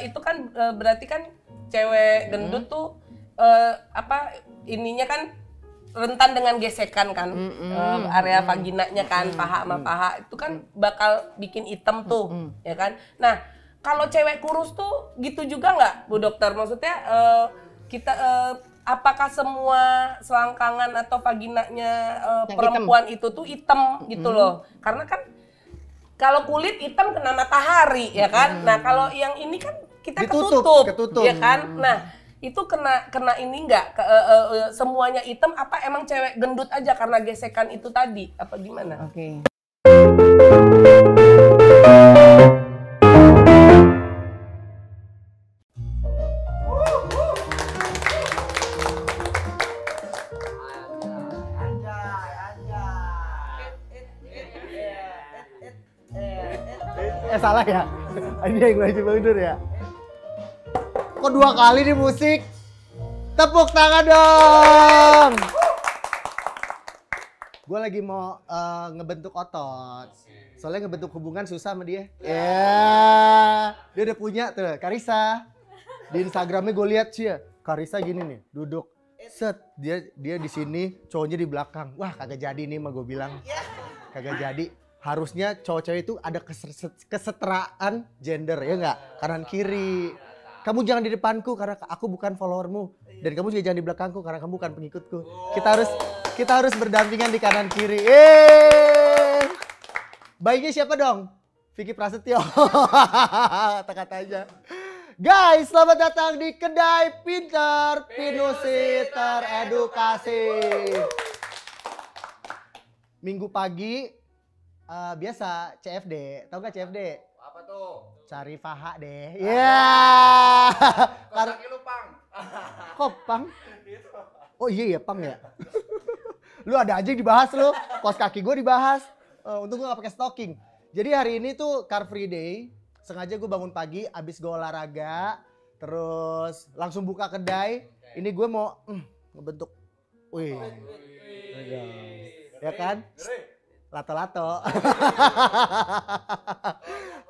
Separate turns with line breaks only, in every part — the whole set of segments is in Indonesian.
itu kan berarti kan cewek gendut tuh ininya kan rentan dengan gesekan kan, area vaginanya kan, paha sama paha itu kan bakal bikin hitam tuh, ya kan. Nah, kalau cewek kurus tuh gitu juga nggak, Bu Dokter? Maksudnya kita apakah semua selangkangan atau vaginanya perempuan itu tuh hitam gitu loh? Karena kan kalau kulit hitam kena matahari, ya kan. Nah, kalau yang ini kan kita ketutup, ya kan. Nah, itu kena ini enggak semuanya hitam apa emang cewek gendut aja karena gesekan itu tadi apa gimana?
Oke.
Salah ya? Ini yang lagi mundur ya? Kok 2 kali nih musik? Tepuk tangan dong! Gue lagi mau ngebentuk otot. Soalnya ngebentuk hubungan susah sama dia. Dia udah punya tuh, Karissa. Di Instagramnya gue lihat sih ya, Karissa gini nih, duduk. Set, dia di sini, cowoknya di belakang. Wah, kagak jadi nih mah gue bilang. Kagak jadi. Harusnya cowok-cewek itu ada kesetaraan gender, ya nggak? Kanan kiri. Kamu jangan di depanku karena aku bukan followermu, dan kamu juga jangan di belakangku karena kamu bukan pengikutku. Kita harus berdampingan di kanan kiri. Baiknya siapa dong? Vicky Prasetyo. Kata-kata aja. Guys, selamat datang di Kedai Pintar Pinusi Teredukasi. Minggu pagi biasa CFD, tau gak CFD?
Apa tuh?
Cari paha deh. Iya.
Kaki lu pang.
Kok pang? Oh iya ya pang ya. Lu ada aja yang dibahas lu. Kos kaki gue dibahas. Untung gue gak pakai stocking. Jadi hari ini tuh Car Free Day. Sengaja gue bangun pagi, abis gue olahraga, terus langsung buka kedai. Ini gue mau ngebentuk. Wih. Ya kan? Lato-lato.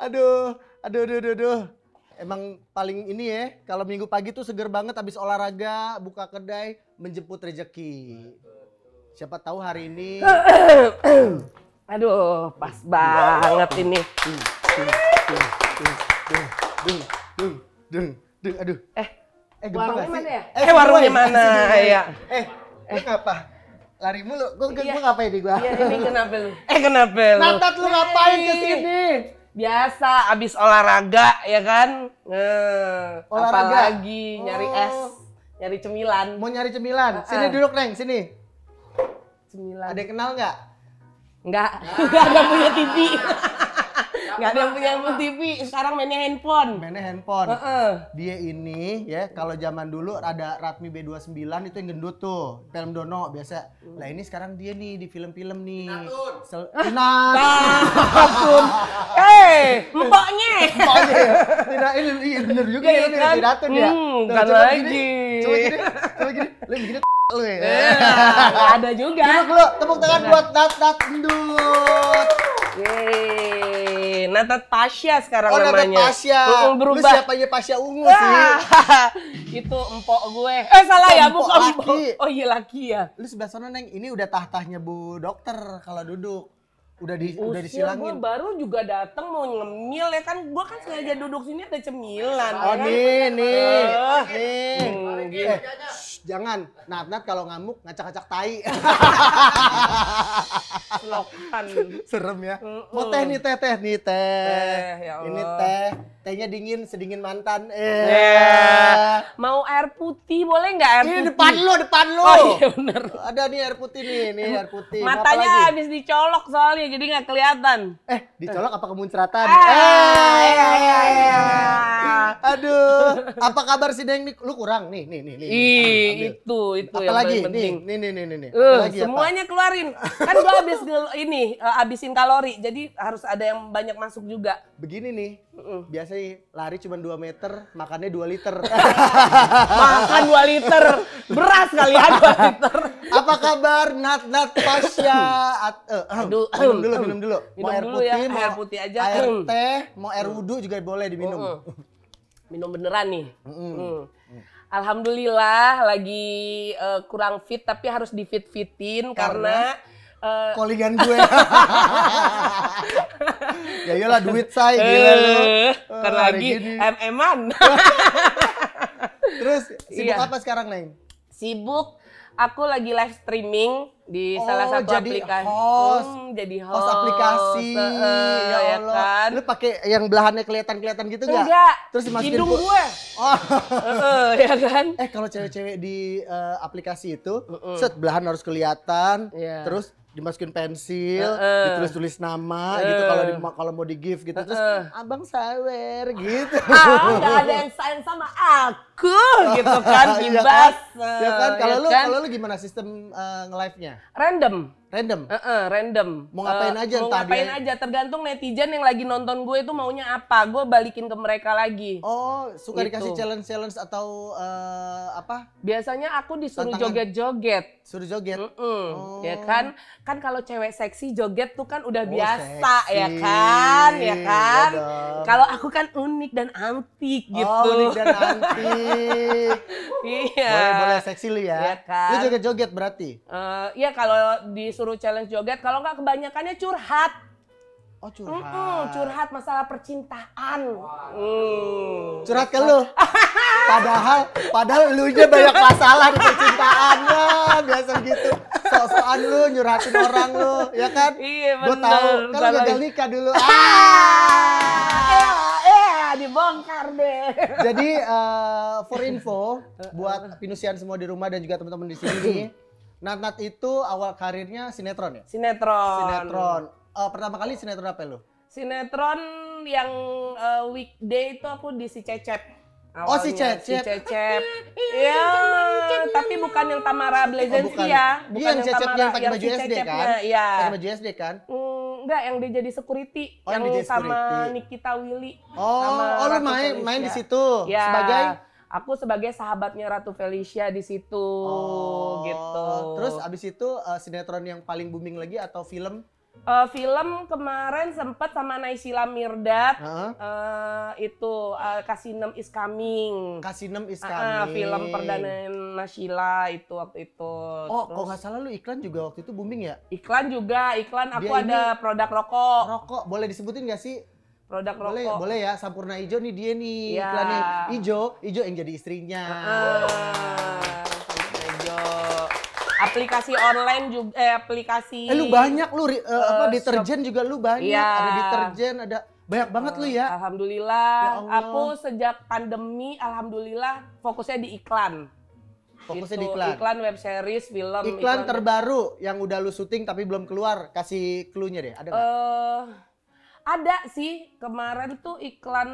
Aduh. Emang paling ini ya, kalau minggu pagi tuh seger banget habis olahraga, buka kedai, menjemput rezeki. Siapa tahu hari ini.
Aduh, pas banget ini.
Aduh.
Warungnya mana ya?
Warungnya
mana? Ya.
Lu ngapa? Lari mulu, gue ngapain di gua?
Iya, ini kenapa lu? Kenapa lu?
Natat lu ngapain kesini?
Biasa, abis olahraga ya kan?
Olahraga?
Apalagi nyari es, nyari cemilan.
Mau nyari cemilan? Sini duduk Neng, sini.
Cemilan.
Ada yang kenal nggak?
Nggak ada punya TV. Nggak ada yang punya TV, sekarang mainnya handphone. Dia ini ya, kalau zaman dulu ada Ratmi B29 itu yang gendut tuh, film Dono biasa. Lah ini sekarang dia nih di film-film nih. Natun. Empoknya.
Tidak, ini bener juga ya, Natun ya.
Bukan lagi.
Coba gini, lu begini lu ya.
Nggak ada juga.
Duduk lu, tepuk tangan buat Nat Endut.
Yeay, Natat Pasya sekarang
Natat
namanya.
Pasya.
Berubah.
Lu siapanya Pasya Ungu sih?
Itu empok gue. Salah ya, bukan empok. Oh iya laki ya.
Lu sebelah sana Neng, ini udah tahtahnya Bu Dokter kalau duduk. Udah disilangin.
Gue baru juga datang mau ngemil ya kan. Gue kan sengaja duduk sini ada cemilan.
Oh
ya kan?
nih. Jangan, Nat kalau ngamuk ngacak-ngacak tai.
Selokan.
Serem ya. Mau teh nih teh.
Ya Allah.
Ini tehnya dingin, sedingin mantan.
Mau air putih boleh nggak air putih?
Ini depan lu.
Oh iya bener.
Ada nih air putih nih air putih.
Matanya habis dicolok soalnya jadi nggak kelihatan.
Dicolok apa kemuncratan? Aduh, apa kabar si Deng nih? Lu kurang nih.
Itu
apa
yang
lagi?
paling penting.
Nih.
Semuanya keluarin. Kan gua habis habisin kalori, jadi harus ada yang banyak masuk juga.
Begini nih, biasanya lari cuma 2 meter, makannya 2 liter.
Makan 2 liter, beras kali ya 2 liter.
Apa kabar Nat Pasya? Minum dulu. Mau air putih,
air putih aja.
Air teh, mau air wudhu juga boleh diminum.
Minum beneran nih. Alhamdulillah lagi kurang fit tapi harus di fit-fitin karena
callingan gue. Ya iyalah duit say gila lu.
Kan lagi MM-an.
Terus sibuk apa sekarang, Neng?
Sibuk, aku lagi live streaming di salah satu
jadi
aplikasi.
Host.
Jadi
Host aplikasi. Ya
ya
Allah.
kan?
Lu pakai yang belahannya kelihatan gitu nggak?
Enggak.
Terus dimasukin
hidung gue.
Oh.
Ya kan?
Kalau cewek-cewek di aplikasi itu, set belahan harus kelihatan, terus dimasukin pensil, ditulis-tulis nama gitu kalau mau di gift gitu, terus abang sawer gitu.
Nggak ada yang sayang sama aku gitu kan, gibas.
Ya kan, kalau lu gimana sistem nge-live-nya?
Random.
Random. Mau ngapain aja
Mau
entah
ngapain aja, tergantung netizen yang lagi nonton gue itu maunya apa. Gue balikin ke mereka lagi.
Oh, suka
gitu.
dikasih challenge atau apa?
Biasanya aku disuruh
Tantangan.
joget-joget.
Suruh joget.
Ya kan? Kan kalau cewek seksi joget tuh kan udah biasa
seksi.
ya kan? Ya kan?
Iya dong.
Kalau aku kan unik dan antik gitu.
Oh, unik dan antik.
Iya.
Boleh seksi lu ya.
Iya kan?
Lu joget-joget berarti?
Iya kalau disuruh challenge joget, kalau nggak kebanyakannya curhat.
Oh, curhat.
Curhat masalah percintaan.
Curhat ke lu. Padahal lu nya banyak masalah di percintaannya, biasa gitu. Sok-sokan lu nyurhatin orang lu, ya kan?
Iya benar.
Gue tahu, kan lu gagal nikah dulu.
Dibongkar deh.
Jadi for info buat Pinusian semua di rumah dan juga teman-teman di sini, Nat itu awal karirnya sinetron ya? Sinetron. Pertama kali sinetron apa lu?
Sinetron yang weekday itu aku di Si Cecep.
Oh, Si Cecep.
Si Cecep. Iya, tapi bukan yang Tamara Blazenski ya.
Dia yang Cecep yang pakai baju
Si
SD kan?
Iya.
Pakai baju SD kan?
Enggak, yang dia jadi security.
Oh,
yang
dia jadi
sama
security.
Nikita Willy.
Oh, lu main di situ
ya,
sebagai?
Aku sebagai sahabatnya Ratu Felicia di situ, gitu.
Terus abis itu sinetron yang paling booming lagi atau film?
Film kemarin sempat sama Naysila Mirdad, itu Kasinem is Coming.
Kasinem is Coming.
Film perdana Naysila itu waktu itu.
Oh, kalau nggak salah lu iklan juga waktu itu booming ya?
Iklan aku
Dia
ada produk rokok.
Rokok, boleh disebutin nggak sih?
Produk
Boleh,
rokok.
boleh ya. Sampurna Ijo nih dia nih
Ya.
iklannya. Ijo yang jadi istrinya.
Sampurna Ijo. Aplikasi online juga, aplikasi.
Lu banyak lu deterjen juga lu banyak.
Iya.
Ada deterjen, ada banyak banget lu ya.
Alhamdulillah.
Ya Allah.
Aku sejak pandemi, alhamdulillah fokusnya di iklan.
Fokusnya
Gitu.
di iklan.
Iklan web series, film.
Iklan terbaru yang udah lu syuting tapi belum keluar, kasih clue-nya deh. Ada nggak?
Ada sih, kemarin tuh iklan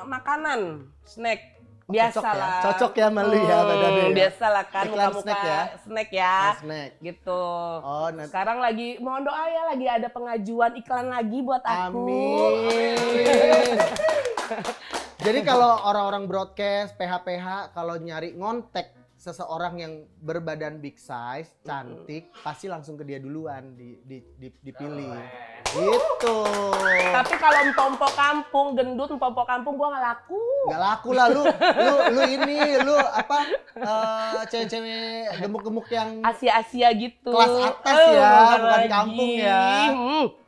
makanan, snack. Biasalah.
Cocok ya sama lu ya badannya ya.
Biasalah kan,
Iklan
muka-muka
snack ya?
snack ya.
Snack.
Gitu.
Oh,
Sekarang lagi, mohon doa ya, lagi ada pengajuan iklan lagi buat aku.
Amin. Jadi kalau orang-orang broadcast, PH-PH, kalau nyari ngontek seseorang yang berbadan big size, cantik, pasti langsung ke dia duluan dipilih. Gitu.
Tapi kalau empok kampung, gendut empok kampung gua nggak laku.
Nggak laku lah lu apa cewek-cewek gemuk-gemuk yang
Asia gitu.
kelas atas ya, bukan kampung ya.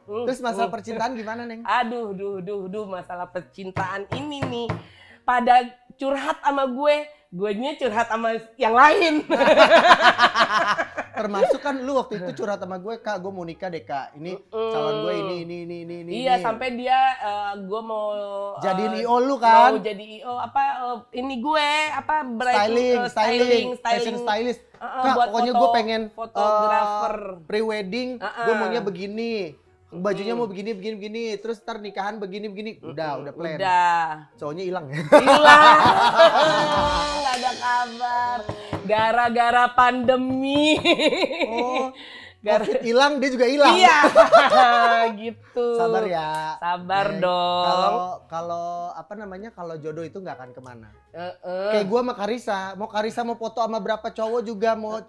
Terus masalah percintaan gimana, Neng?
Aduh, masalah percintaan ini nih. Pada curhat sama gue nya curhat sama yang lain.
Termasuk kan lu waktu itu curhat sama gue, Kak, gue mau nikah deh, Kak. Ini calon gue ini.
Iya, sampai dia gue mau
jadiin IO lu kan?
Mau jadi IO ini gue
styling, fashion stylist. Kak,
buat
pokoknya gue pengen
fotografer.
Pre-wedding, gue maunya begini. Bajunya mau begini, terus ntar nikahan begini. Udah plan.
Udah.
Cowoknya hilang ya?
Hilang. Nggak ada kabar. Gara-gara pandemi.
Oh, Covid hilang, dia juga hilang.
Iya. Gitu.
Sabar ya.
Sabar dong.
Kalau apa namanya, kalau jodoh itu nggak akan kemana. Kayak gue sama Karissa mau foto sama berapa cowok juga mau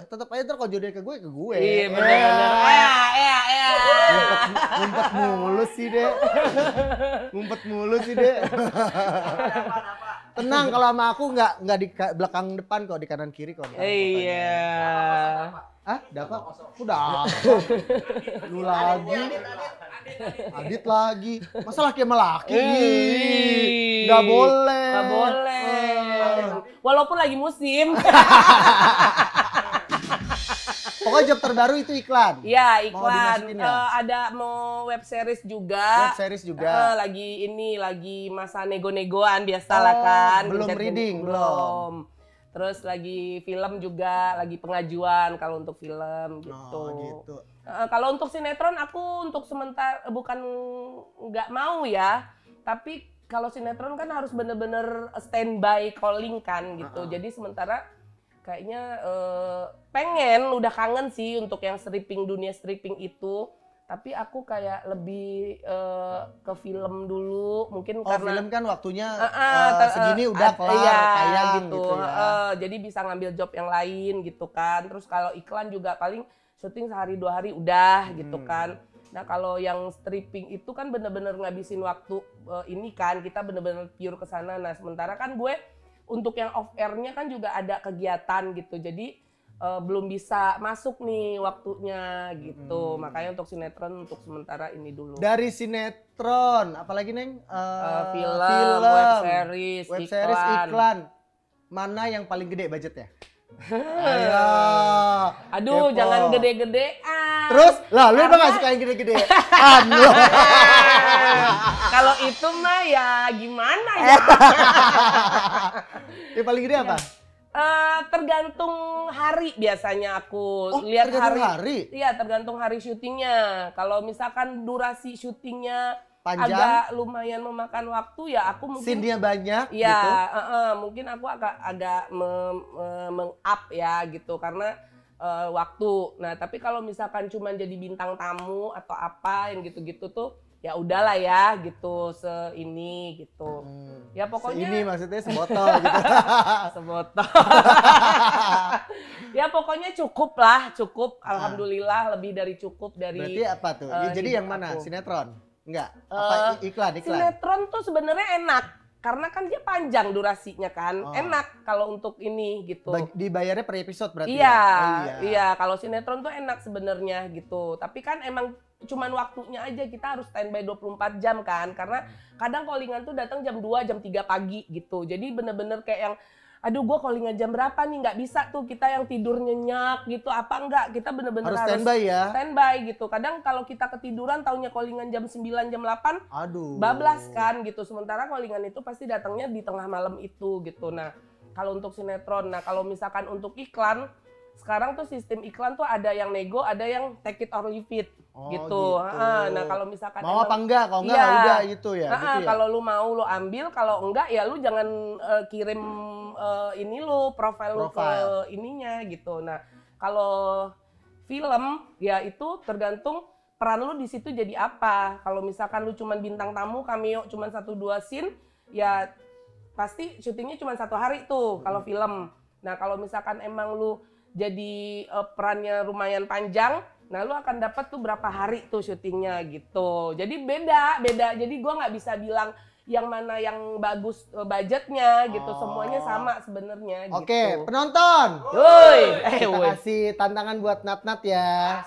tetap aja kalau jodohnya ke gue.
Iya benar-benar. Ya.
Ngumpet mulu sih deh. Tenang, kalau sama aku nggak di belakang depan kok, di kanan kiri kok.
Iya.
Ah, dapat? Udah. Lu lagi. Adit lagi. Masa laki sama laki? Nggak boleh.
Nggak boleh. Walaupun lagi musim.
Pokoknya job terbaru itu iklan.
Iya,
Mau
iklan.
dimasukin ya?
Ada mau web series juga.
Web series juga.
Lagi masa nego-negoan biasalah kan.
Belum
Mencet-
reading,
belum. Terus lagi film juga, lagi pengajuan kalau untuk film gitu.
Oh, gitu.
Kalau untuk sinetron aku untuk sementara bukan nggak mau ya, tapi kalau sinetron kan harus bener-bener standby calling kan gitu. Jadi sementara kayaknya pengen, udah kangen sih untuk yang dunia stripping itu. Tapi aku kayak lebih ke film dulu, mungkin karena
film kan waktunya segini
segini
udah kelar, tayang gitu ya.
Jadi bisa ngambil job yang lain gitu kan. Terus kalau iklan juga paling syuting sehari 2 hari udah gitu kan. Nah kalau yang stripping itu kan bener-bener ngabisin waktu ini kan, kita bener-bener pure ke sana. Nah sementara kan gue untuk yang off air-nya kan juga ada kegiatan gitu. Jadi belum bisa masuk nih waktunya gitu. Makanya untuk sinetron untuk sementara ini dulu.
Dari sinetron, apalagi Neng?
Film, web series,
iklan. Mana yang paling gede budgetnya? Ayo.
Aduh,
Kepo.
jangan gede-gedean.
Terus, lah lu emang gak suka yang gede-gedean lu.
Kalau itu mah ya gimana ya?
Yang paling gede apa?
Tergantung hari biasanya aku
Oh,
lihat
tergantung hari?
Iya, tergantung hari syutingnya. Kalau misalkan durasi syutingnya
Panjang?
agak lumayan memakan waktu ya aku mungkin
Scene-nya banyak
ya
gitu.
mungkin aku agak meng-up ya gitu karena waktu. Nah, tapi kalau misalkan cuma jadi bintang tamu atau apa yang gitu-gitu tuh ya udahlah ya gitu ini gitu. Ya pokoknya
Ini maksudnya sebotol gitu.
sebotol. Ya pokoknya cukup lah, cukup. Alhamdulillah lebih dari cukup dari.
Berarti apa tuh? Jadi yang mana?
aku.
Sinetron? Enggak. Apa iklan?
Sinetron tuh sebenarnya enak karena kan dia panjang durasinya kan.
Oh.
Enak kalau untuk ini gitu.
Dibayarnya per episode berarti.
Iya,
ya? Oh,
iya. Kalau sinetron tuh enak sebenarnya gitu. Tapi kan emang cuman waktunya aja kita harus standby 24 jam kan. Karena kadang callingan tuh datang jam 2, jam 3 pagi gitu. Jadi bener-bener kayak yang aduh gue callingan jam berapa nih, nggak bisa tuh kita yang tidur nyenyak gitu apa enggak, kita bener-bener
Harus standby ya.
Standby gitu. Kadang kalau kita ketiduran taunya callingan jam 9, jam 8
Aduh.
bablas kan gitu. Sementara callingan itu pasti datangnya di tengah malam itu gitu. Nah, kalau untuk sinetron, nah kalau misalkan untuk iklan, sekarang tuh sistem iklan tuh ada yang nego, ada yang take it or leave it gitu. Nah, kalau misalkan
mau apa enggak, kalau enggak
iya,
udah gitu ya. Gitu ya?
Kalau lu mau lu ambil, kalau enggak ya lu jangan kirim ini lu profile lu ke ininya gitu. Nah, kalau film ya itu tergantung peran lu di situ jadi apa. Kalau misalkan lu cuman bintang tamu, cameo cuman 1-2 scene, ya pasti syutingnya cuma 1 hari tuh kalau film. Nah, kalau misalkan emang lu jadi perannya lumayan panjang, nah lu akan dapat tuh berapa hari tuh syutingnya gitu. Jadi beda. Jadi gua nggak bisa bilang yang mana yang bagus budgetnya gitu. Semuanya sama sebenarnya gitu.
Oke, penonton. Kita kasih tantangan buat Natnat ya.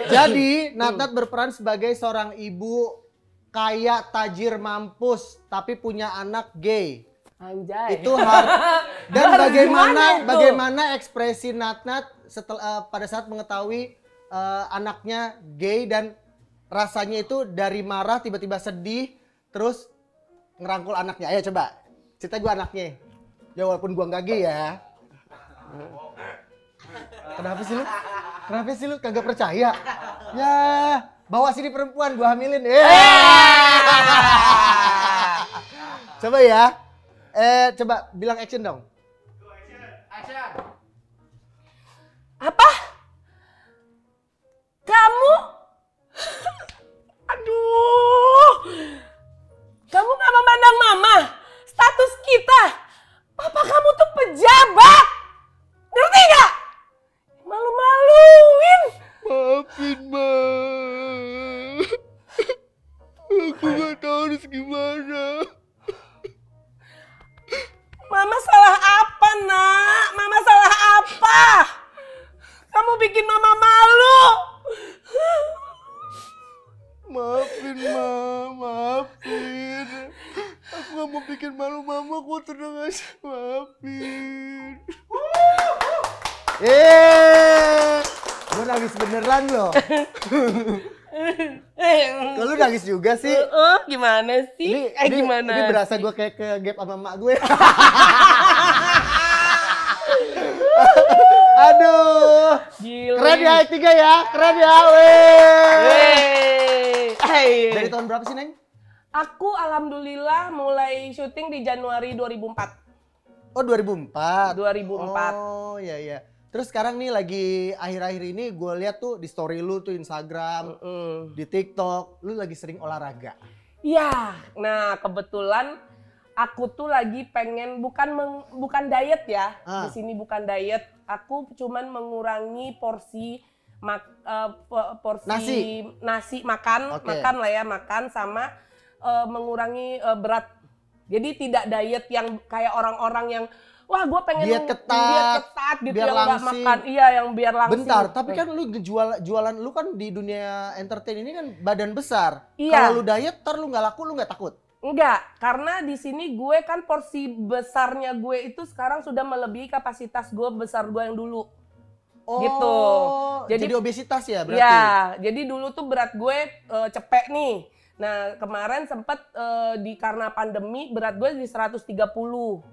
Jadi Natnat berperan sebagai seorang ibu kaya, tajir, mampus, tapi punya anak gay.
Anjay.
Itu dan bagaimana ekspresi Natnat setelah pada saat mengetahui anaknya gay dan rasanya itu dari marah tiba-tiba sedih terus ngerangkul anaknya. Ayo coba cerita gue anaknya. Ya walaupun gua nggak gay ya. Kenapa sih lu kagak percaya? Ya bawa sini perempuan gua hamilin. Coba ya. Coba bilang action dong.
Action.
Apa? Kamu? Aduh. Kamu gak memandang mama? Status kita? Papa kamu tuh pejabat. Ngerti gak? Malu-maluin.
Maafin, Ma. Aku gak tahu harus gimana. Mamaku sudah ngasih maafin. Gue nangis beneran loh. Kalau nangis juga sih.
Gimana sih? Gimana?
Ini berasa gue kayak ke gap sama emak gue. Aduh.
Gila.
Keren ya Aik 3 ya. Keren ya. Dari tahun berapa sih, Neng?
Aku alhamdulillah mulai syuting di Januari 2004.
Oh, 2004.
2004.
Oh, iya iya. Terus sekarang nih lagi akhir-akhir ini gue lihat tuh di story lu tuh Instagram, di TikTok, lu lagi sering olahraga.
Iya. Nah, kebetulan aku tuh lagi pengen bukan diet ya. Di sini bukan diet. Aku cuman mengurangi porsi nasi makan lah ya, makan sama mengurangi berat. Jadi tidak diet yang kayak orang-orang yang wah gue pengen
diet ketat
gitu
biar
yang nggak makan. Iya, yang biar langsing.
Bentar, tapi kan lu jualan lu kan di dunia entertain ini kan badan besar.
Iya.
Kalau lu diet, ntar lu nggak laku, lu nggak takut?
Enggak, karena di sini gue kan porsi besarnya gue itu sekarang sudah melebihi kapasitas gue besar gue yang dulu.
Oh,
gitu.
Jadi obesitas ya berarti?
Ya, jadi dulu tuh berat gue cepek nih. Nah, kemarin sempat karena pandemi berat gue di 130.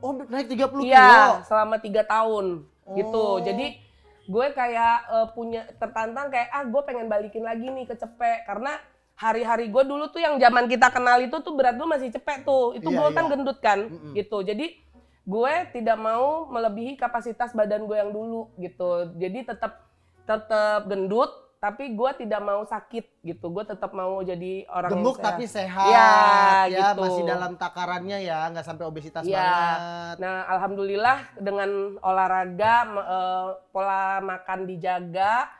Oh, naik 30 kilo?
Iya, selama 3 tahun gitu. Jadi gue kayak tertantang kayak gue pengen balikin lagi nih ke cepek. Karena hari-hari gue dulu tuh yang zaman kita kenal itu tuh berat gue masih cepek tuh. Itu gue kan gendut kan gitu. Jadi gue tidak mau melebihi kapasitas badan gue yang dulu gitu. Jadi tetap gendut, tapi gue tidak mau sakit gitu. Gue tetap mau jadi orang
gemuk
yang
tapi sehat ya,
gitu.
Masih dalam takarannya ya, nggak sampai obesitas banget.
Nah, alhamdulillah dengan olahraga, pola makan dijaga,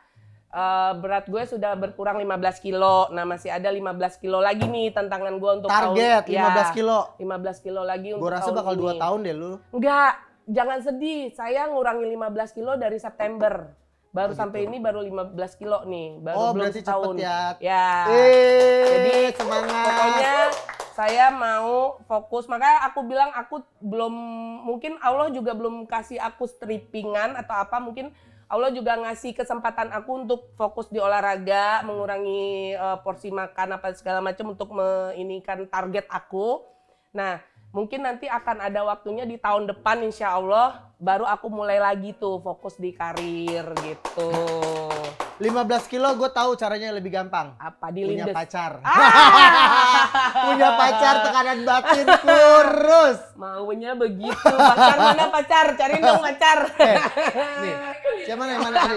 berat gue sudah berkurang 15 kilo. Nah, masih ada 15 kilo lagi nih tantangan gue untuk
target 15 kilo.
15 kilo lagi untuk
gue rasa
tahun
bakal
ini.
2 tahun deh lu.
Enggak, jangan sedih. Saya ngurangi 15 kilo dari September. Baru sampai ini baru 15 kilo nih, baru belum
berarti
setahun.
cepet ya.
Ya.
Jadi semangat.
Pokoknya saya mau fokus, makanya aku bilang aku belum, mungkin Allah juga belum kasih aku strippingan atau apa, mungkin Allah juga ngasih kesempatan aku untuk fokus di olahraga, mengurangi porsi makan apa segala macam untuk meinikan target aku. Nah, mungkin nanti akan ada waktunya di tahun depan insya Allah baru aku mulai lagi tuh fokus di karir gitu.
15 kilo gue tahu caranya lebih gampang.
Apa
Punya
dilindes?
pacar. Punya pacar tekanan batin kurus.
Maunya begitu. Pacar mana pacar? Cari dong pacar.
Nih, siapa yang mana ini?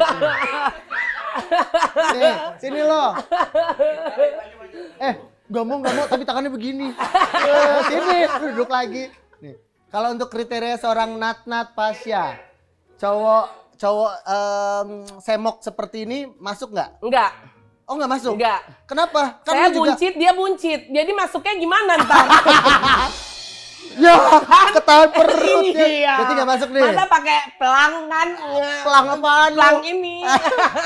Nih, sini lo. Gak mau, tapi tangannya begini. Sini, duduk lagi. Nih, kalau untuk kriteria seorang Nat Pasya, cowok semok seperti ini masuk nggak?
Enggak.
Oh, nggak masuk?
Enggak.
Kenapa? Kan
Saya
lu juga...
buncit, dia buncit. Jadi masuknya gimana ntar?
Ya, ketahan perutnya.
Iya.
Berarti nggak masuk nih?
Masa pakai pelang kan?
Pelang apaan?
Pelang ini.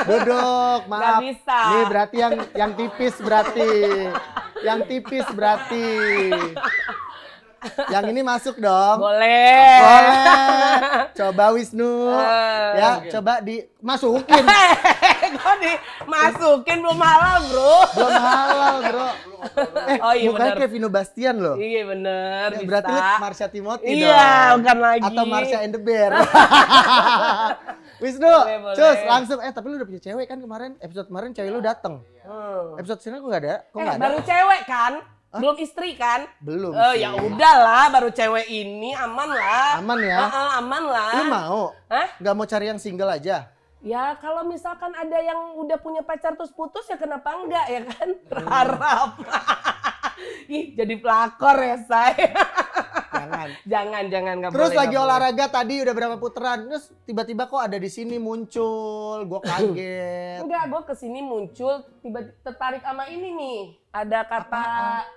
Duduk, maaf.
Nggak bisa.
Nih berarti yang tipis berarti. Yang tipis berarti. Yang ini masuk dong.
Boleh.
Boleh. Coba Wisnu. Ya,
okay.
Coba dimasukin.
Kok dimasukin belum halal, Bro?
Belum halal, Bro.
Oh iya
bukannya
benar.
kayak Vino Bastian loh.
Iya bener,
Ya,
bisa.
berarti lu Marsha Timothy dong.
Iya, bukan lagi.
Atau Marsha and the Bear. Wisnu,
Boleh.
cus langsung. Tapi lu udah punya cewek kan kemarin? Episode kemarin cewek lu dateng. Episode sini kok nggak ada? Kok nggak ada?
Baru cewek kan? Belum istri kan?
Belum sih.
Ya udahlah, baru cewek ini aman lah.
Aman ya?
Aman lah.
Lu mau?
Hah?
Nggak mau cari yang single aja?
Ya kalau misalkan ada yang udah punya pacar terus putus ya kenapa enggak ya kan? Berharap. Ih jadi pelakor ya saya. Jangan nggak boleh.
Terus lagi
boleh.
olahraga tadi udah berapa putaran, terus tiba-tiba kok ada di sini muncul, gue kaget.
Enggak, gue kesini muncul tiba-tiba tertarik sama ini nih. Ada kata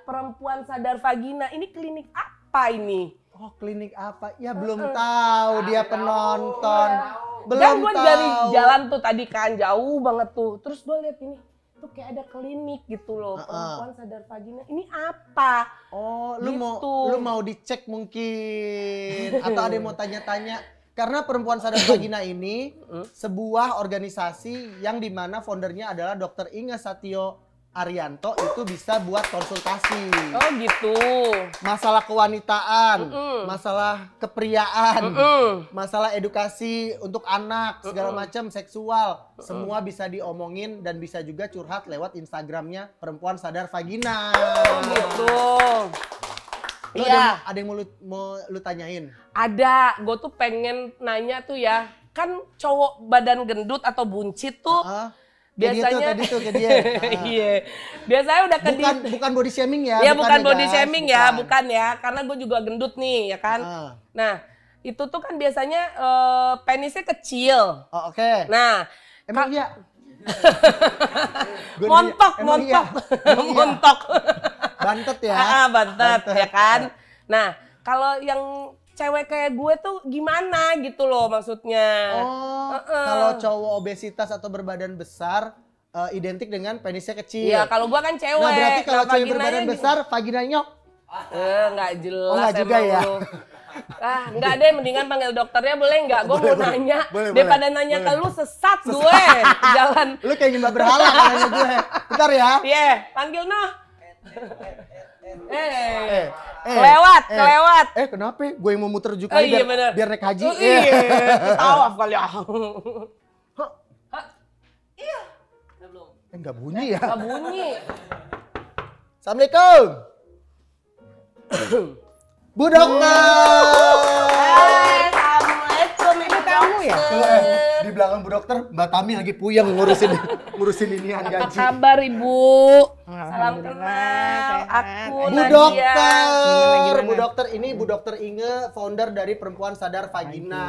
perempuan sadar vagina. Ini klinik apa ini?
Oh klinik apa? Ya belum tahu dia penonton. Belum
Dan gue
tahu.
dari jalan tuh tadi kan jauh banget tuh. Terus gue lihat ini itu kayak ada klinik gitu loh, perempuan sadar vagina. Ini apa?
Oh,
Gitu.
lu mau dicek mungkin atau ada yang mau tanya-tanya? Karena perempuan sadar vagina ini sebuah organisasi yang dimana foundernya adalah Dr. Inge Satio Arianto, itu bisa buat konsultasi.
Oh gitu.
Masalah kewanitaan, masalah kepriaan, masalah edukasi untuk anak, segala macam seksual, semua bisa diomongin dan bisa juga curhat lewat Instagramnya Perempuan Sadar Vagina.
Oh gitu.
Lu
Iya.
ada yang mau lu tanyain?
Ada, gue tuh pengen nanya tuh ya, kan cowok badan gendut atau buncit tuh biasanya
tadi tuh ke dia.
iya, biasanya udah ke
Bukan body shaming ya?
ya bukan
ya,
body
guys,
shaming ya, bukan ya, karena gue juga gendut nih ya kan. Nah itu tuh kan biasanya penisnya kecil.
Oh, oke.
Nah
Emang iya?
montok,
Emang iya?
montok.
Bantet ya?
Bantet ya kan. Nah kalau yang cewek kayak gue tuh gimana gitu loh maksudnya.
Oh, kalau cowok obesitas atau berbadan besar identik dengan penisnya kecil.
Iya, kalau gue kan cewek.
Nah, berarti kalau cewek
vaginanya
berbadan besar, vaginanya nyok.
nggak jelas.
Oh, nggak juga
emang
ya?
lu. Nggak deh, mendingan panggil dokternya boleh nggak? Gue mau nanya.
boleh,
Daripada nanya ke lu sesat gue. Jalan.
Lu kayak nyembah berhala kan nanya gue. Bentar ya.
Iya, panggil noh. Kelewat.
Kenapa? Gue yang mau muter 7
Oh,
kali
iya, bener.
biar naik haji.
Iya, tawaf kali ya. Iya.
Enggak bunyi ya.
Nggak bunyi.
Assalamualaikum. Bu Dokter.
Assalamualaikum, Ibu kamu ya?
Di belakang Bu Dokter, Mbak Tami lagi puyeng ngurusin inian
Apa
gaji.
kabar Ibu? Salam kenal, aku
Bu
Nadia.
Dokter, Bu Dokter ini Bu Dokter Inge, founder dari Perempuan Sadar Vagina.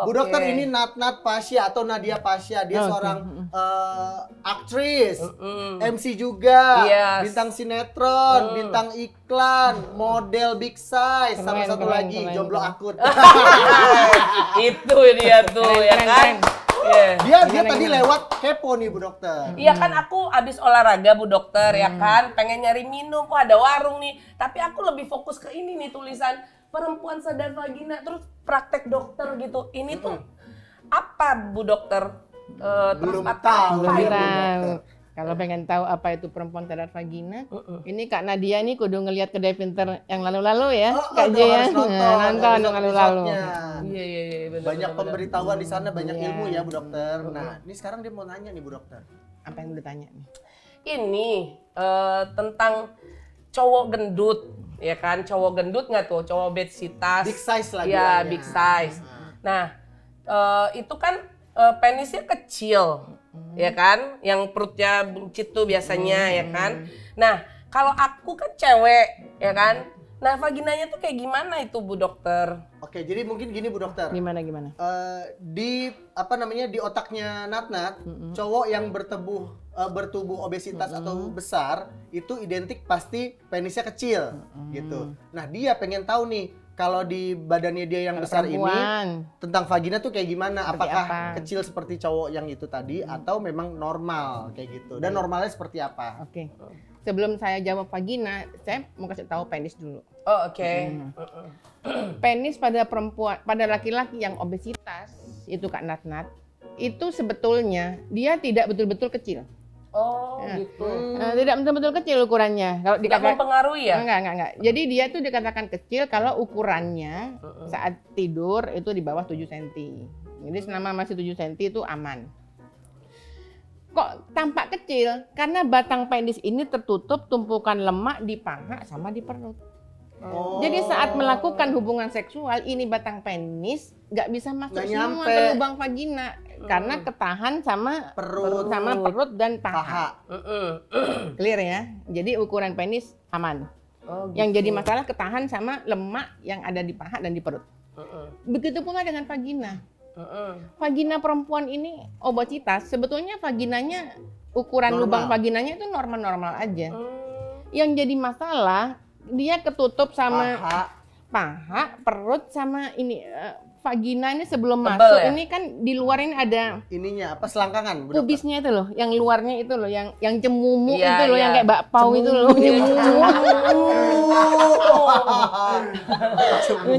Bu Dokter ini Natnat Pasha atau Nadia Pasha, dia seorang aktris, MC juga, bintang sinetron, bintang iklan, model big size, sama satu lagi jomblo akut.
Itu dia tuh ya kan.
Dia tadi lewat kepo nih Bu Dokter.
Iya kan, aku abis olahraga Bu Dokter ya kan, pengen nyari minum, ada warung nih. Tapi aku lebih fokus ke ini nih, tulisan Perempuan Sadar Vagina, terus praktek dokter gitu. Ini tuh apa Bu Dokter?
Belum
Tempat
tahu.
apa
Bu
ini?
Dokter.
Kalau pengen tahu apa itu perempuan sadar vagina, ini Kak Nadia nih kudu ngelihat Kedai Pinter yang lalu-lalu ya, Kak J ya. Nonton yang lalu-lalu.
Iya, bener,
Banyak
bener.
pemberitahuan di sana, banyak ilmu ya Bu Dokter. Nah, ini sekarang dia mau nanya nih Bu Dokter.
Apa yang udah tanya nih?
Ini tentang cowok gendut, ya kan? Cowok gendut nggak tuh? Cowok obesitas.
Big size lah
ya,
bilangnya.
big size. Nah, itu kan penisnya kecil, ya kan? Yang perutnya buncit tuh biasanya, ya kan? Nah, kalau aku kan cewek, ya kan? Nah, vaginanya tuh kayak gimana itu Bu Dokter?
Oke, jadi mungkin gini Bu Dokter.
Gimana?
Di otaknya Natnat, cowok yang bertubuh obesitas atau besar itu identik pasti penisnya kecil gitu. Nah, dia pengen tahu nih kalau di badannya dia yang besar ini tentang vagina tuh kayak gimana?
Seperti
Apakah
apa?
kecil seperti cowok yang itu tadi atau memang normal kayak gitu? Dan normalnya seperti apa?
Oke. Sebelum saya jawab vagina, saya mau kasih tahu penis dulu.
Oh, oke.
Penis pada perempuan, pada laki-laki yang obesitas, itu Kak Natnat, itu sebetulnya dia tidak betul-betul kecil.
Oh, gitu.
Tidak betul-betul kecil ukurannya. Kalau
Nggak mempengaruhi ya?
Enggak. Jadi dia tuh dikatakan kecil kalau ukurannya saat tidur itu di bawah 7 cm. Jadi selama masih 7 cm itu aman. Kok tampak kecil? Karena batang penis ini tertutup tumpukan lemak di paha sama di perut.
Oh.
Jadi saat melakukan hubungan seksual, ini batang penis nggak bisa masuk
Nggak
semua
nyampe.
ke lubang vagina. Karena ketahan sama perut dan paha. Clear ya? Jadi ukuran penis aman.
Oh, gitu.
Yang jadi masalah ketahan sama lemak yang ada di paha dan di perut. Begitu pula dengan vagina. Vagina perempuan ini obesitas, sebetulnya vaginanya, ukuran lubang vaginanya itu normal-normal aja. Yang jadi masalah, dia ketutup sama paha, perut sama ini vagina ini sebelum
Tebal
masuk
ya?
ini kan di luar ini ada
Ininya apa selangkangan, Bu Dokter?
pubisnya itu loh, yang luarnya itu loh, yang cemumuk
Iya,
itu loh,
iya.
yang kayak bakpao itu loh,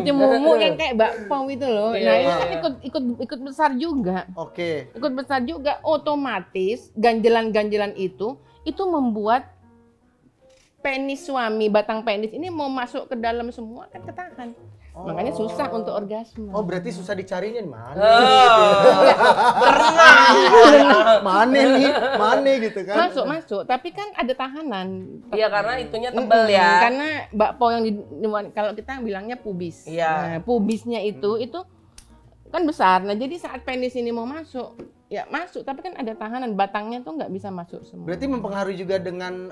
cemumuk yang kayak bakpao itu loh.
Iya,
Nah ini
iya,
kan
iya.
ikut besar juga,
Oke.
ikut besar juga, otomatis ganjelan-ganjelan itu membuat penis suami, batang penis ini mau masuk ke dalam semua kan ketahan. Makanya susah untuk orgasme.
Oh, berarti susah dicarinya mana? Mana gitu kan?
Masuk, tapi kan ada tahanan.
Iya, karena itunya tebal ya.
Karena bakpao yang kalau kita bilangnya pubis.
Iya.
Nah, pubisnya itu kan besar. Nah, jadi saat penis ini mau masuk, ya masuk, tapi kan ada tahanan, batangnya tuh nggak bisa masuk semua.
Berarti mempengaruhi juga dengan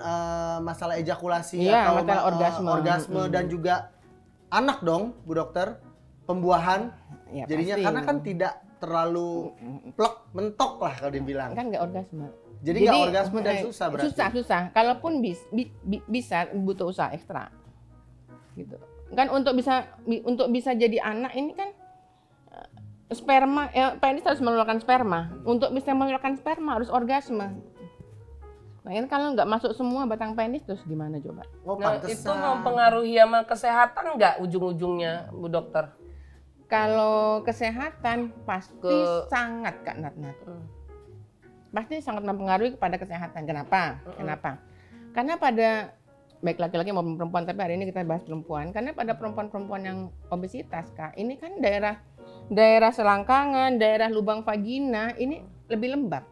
masalah ejakulasi
Iya,
atau
masalah orgasme.
dan juga anak dong, Bu Dokter, pembuahan.
Ya,
Jadinya
pasti.
karena kan tidak terlalu plek mentok lah kalau dibilang.
Kan nggak orgasme.
Jadi nggak orgasme dan susah berarti.
Susah. Kalaupun bisa butuh usaha ekstra. Gitu. Kan untuk bisa jadi anak ini kan sperma, penis harus mengeluarkan sperma. Untuk bisa mengeluarkan sperma harus orgasme. Nah ini kalau nggak masuk semua batang penis terus gimana coba?
Oh,
Nah,
pantesan.
itu mempengaruhi sama kesehatan nggak ujung-ujungnya, Bu Dokter?
Kalau kesehatan pasti sangat Kak Nat. Pasti sangat mempengaruhi kepada kesehatan. Kenapa? Karena pada baik laki-laki maupun perempuan, tapi hari ini kita bahas perempuan. Karena pada perempuan-perempuan yang obesitas Kak, ini kan daerah selangkangan, daerah lubang vagina ini lebih lembab.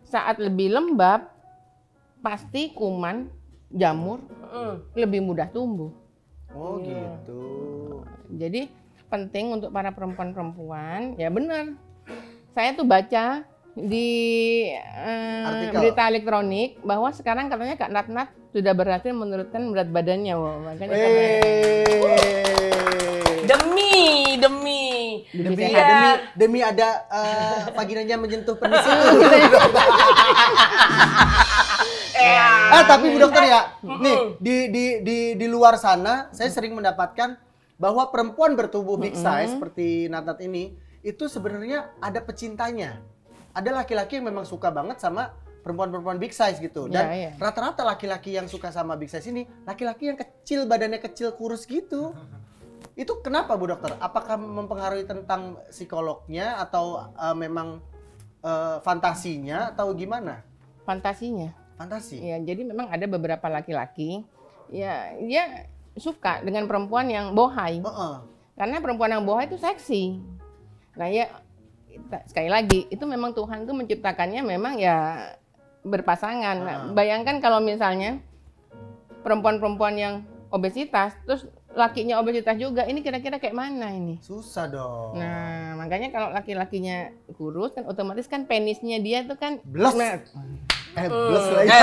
Saat lebih lembab, pasti kuman, jamur lebih mudah tumbuh.
Oh gitu.
Jadi penting untuk para perempuan-perempuan, ya benar. Saya tuh baca di
Artikel.
berita elektronik bahwa sekarang katanya Kak Nat sudah berhasil menurunkan berat badannya. Wow, makanya
Demi ada vaginanya menyentuh penis itu. Tapi Bu Dokter ya, nih di luar sana saya sering mendapatkan bahwa perempuan bertubuh big size seperti Nat ini itu sebenarnya ada pecintanya. Ada laki-laki yang memang suka banget sama perempuan-perempuan big size gitu. Dan rata-rata laki-laki yang suka sama big size ini laki-laki yang kecil, badannya kecil, kurus gitu. Itu kenapa Bu Dokter? Apakah mempengaruhi tentang psikolognya atau memang fantasinya atau gimana?
Fantasinya.
Fantasi.
Ya, jadi memang ada beberapa laki-laki ya dia suka dengan perempuan yang bohai. Karena perempuan yang bohai itu seksi. Nah, ya sekali lagi itu memang Tuhan tuh menciptakannya memang ya berpasangan. Nah, bayangkan kalau misalnya perempuan-perempuan yang obesitas terus lakinya obesitas juga, ini kira-kira kayak mana ini?
Susah dong.
Nah, makanya kalau laki-lakinya kurus kan otomatis kan penisnya dia tuh kan
Blus. Blus lagi.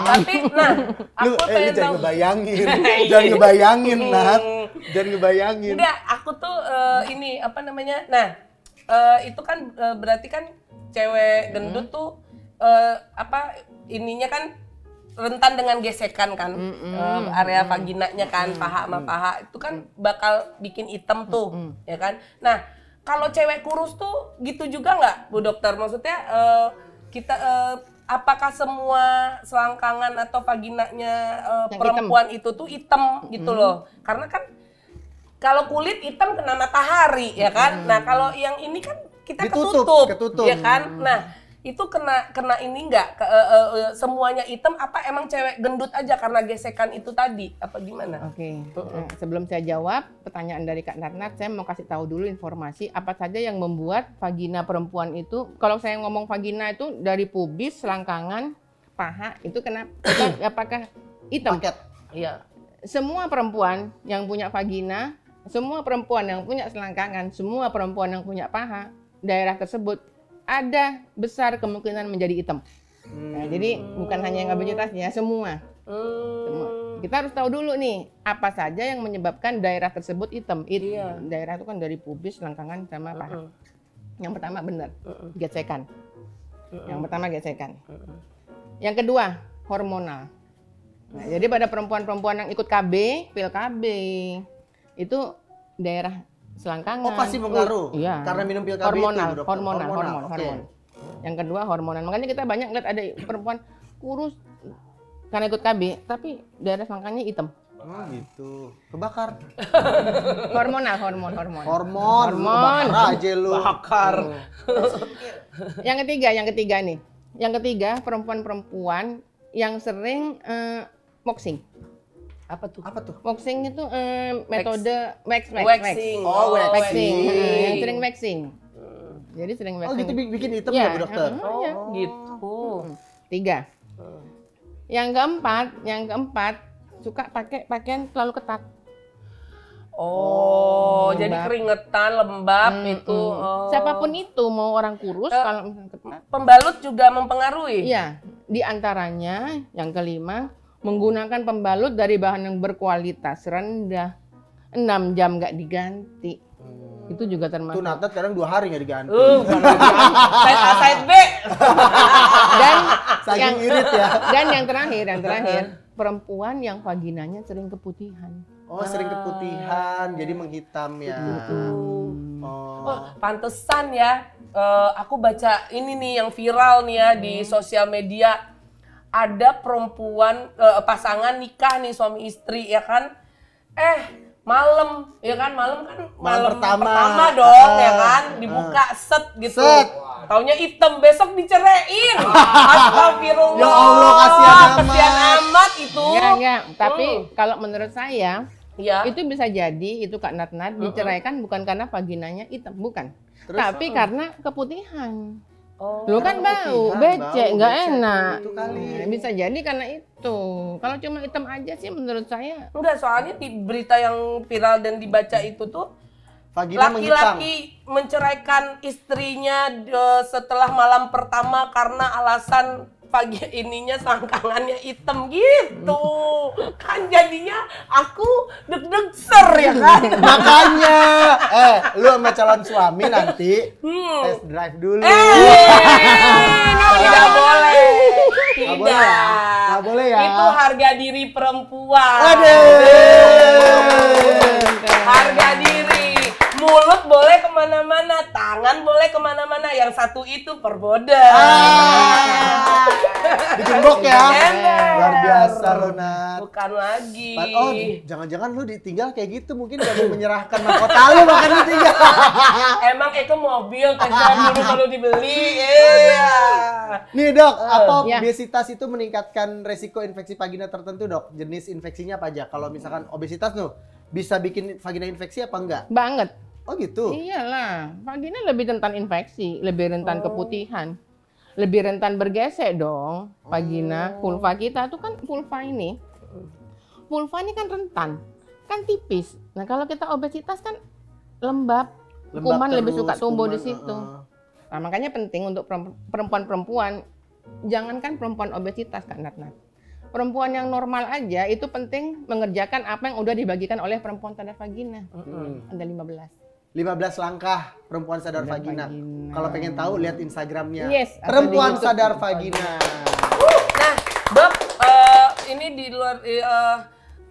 Tapi, nah, aku pengen
jangan
tahu.
ngebayangin. Jangan ngebayangin, Nat. Jangan ngebayangin.
Enggak, aku tuh ini apa namanya? Nah, itu kan berarti kan cewek gendut tuh apa ininya kan rentan dengan gesekan kan, area vaginanya kan, paha sama paha itu kan bakal bikin hitam tuh, ya kan? Nah, kalau cewek kurus tuh gitu juga nggak, Bu Dokter? Maksudnya kita apakah semua selangkangan atau vaginanya perempuan itu tuh hitam gitu loh? Karena kan kalau kulit hitam kena matahari, ya kan? Nah, kalau yang ini kan kita ketutup, ya kan? Nah, itu kena ini enggak semuanya hitam apa emang cewek gendut aja karena gesekan itu tadi apa gimana?
Oke. Nah, sebelum saya jawab pertanyaan dari Kak Nat, saya mau kasih tahu dulu informasi apa saja yang membuat vagina perempuan itu, kalau saya ngomong vagina itu dari pubis, selangkangan, paha itu apakah hitam?
Paket.
Iya.
Semua perempuan yang punya vagina, semua perempuan yang punya selangkangan, semua perempuan yang punya paha, daerah tersebut ada besar kemungkinan menjadi hitam. Nah, jadi bukan hanya yang obesitasnya, semua. Kita harus tahu dulu nih, apa saja yang menyebabkan daerah tersebut hitam. Daerah itu kan dari pubis, selangkangan, sama paha. Yang pertama benar, gesekan. Yang pertama gesekan. Yang kedua, hormonal. Nah, jadi pada perempuan-perempuan yang ikut KB, pil KB, itu daerah selangkangan.
Oh pasti pengaruh.
Iya.
Karena minum pil KB
hormonal,
itu, dokter.
hormonal.
Oke.
Yang kedua hormonal. Makanya kita banyak lihat ada perempuan kurus karena ikut KB, tapi daerah selangkangannya hitam.
Oh gitu. Kebakar.
Hormonal.
Hormon. Bakar aja lu.
Bakar.
Yang ketiga nih. Yang ketiga perempuan-perempuan yang sering waxing.
Apa tuh?
Waxing itu metode
Waxing.
Oh, waxing.
Yang sering waxing. Jadi sering
Oh
waxing.
gitu bikin hitam
Iya,
ya Bu Dokter?
Oh,
iya.
gitu.
3. Yang keempat suka pakai pakaian terlalu ketat.
Oh, jadi
lembab.
keringetan, lembab itu. Oh.
Siapapun itu, mau orang kurus kalau misalnya ketat.
Pembalut juga mempengaruhi.
Iya, di antaranya yang kelima menggunakan pembalut dari bahan yang berkualitas rendah. 6 jam nggak diganti. Itu juga termasuk.
Tuh Natat kadang 2 hari nggak diganti.
Side A, side B.
Dan
Saking irit ya.
Dan yang terakhir, perempuan yang vaginanya sering keputihan.
Oh sering keputihan, jadi menghitam ya.
Oh, pantesan ya. Aku baca ini nih yang viral nih ya di sosial media. Ada perempuan pasangan nikah nih suami istri ya kan. Malam pertama dong ya kan, dibuka set gitu. Taunya hitam, besok diceraiin. Astagfirullah.
Ya Allah, kasihan
amat itu.
Enggak. Tapi kalau menurut saya,
ya.
itu bisa jadi itu Kak Natnat diceraikan bukan karena vaginanya hitam, bukan.
Terus?
Tapi karena keputihan.
Oh.
Lu kan bau, becek, nggak enak.
Itu kali.
Bisa jadi karena itu. Kalau cuma hitam aja sih menurut saya.
Enggak, soalnya di berita yang viral dan dibaca itu tuh
Vagina menghitam.
laki-laki menceraikan istrinya setelah malam pertama karena alasan selangkangannya hitam gitu. Kan jadinya aku deg-deg ser ya kan.
Makanya, lu sama calon suami nanti test drive dulu.
Tidak boleh.
Nggak boleh ya? Nggak boleh ya?
Itu harga diri perempuan. Harga diri. Mulut boleh kemana-mana, tangan boleh kemana-mana. Yang satu itu perboda.
Digembok ya?
Ember.
Luar biasa lo Nat.
Bukan lagi.
Oh, jangan-jangan lu ditinggal kayak gitu mungkin gak mau menyerahkan mahkota lu bahkan ditinggal.
Emang itu mobil kejar dulu kalau dibeli. Iya.
Nih dok, apa
Ya.
obesitas itu meningkatkan resiko infeksi vagina tertentu dok? Jenis infeksinya apa aja? Kalau misalkan obesitas bisa bikin vagina infeksi apa enggak?
Banget.
Oh gitu?
Iyalah, vagina lebih rentan infeksi, lebih rentan keputihan. Lebih rentan bergesek dong, vagina, vulva kita tuh kan vulva ini kan rentan, kan tipis. Nah kalau kita obesitas kan lembab kuman lebih suka tumbuh di situ. Nah makanya penting untuk perempuan-perempuan, jangankan perempuan obesitas Kak Natnat. Perempuan yang normal aja itu penting mengerjakan apa yang udah dibagikan oleh perempuan sadar vagina. Ada
15 langkah perempuan sadar vagina. Kalau pengen tahu lihat Instagramnya.
Yes, atau
Perempuan
di YouTube.
sadar vagina.
Nah, Dok, ini di luar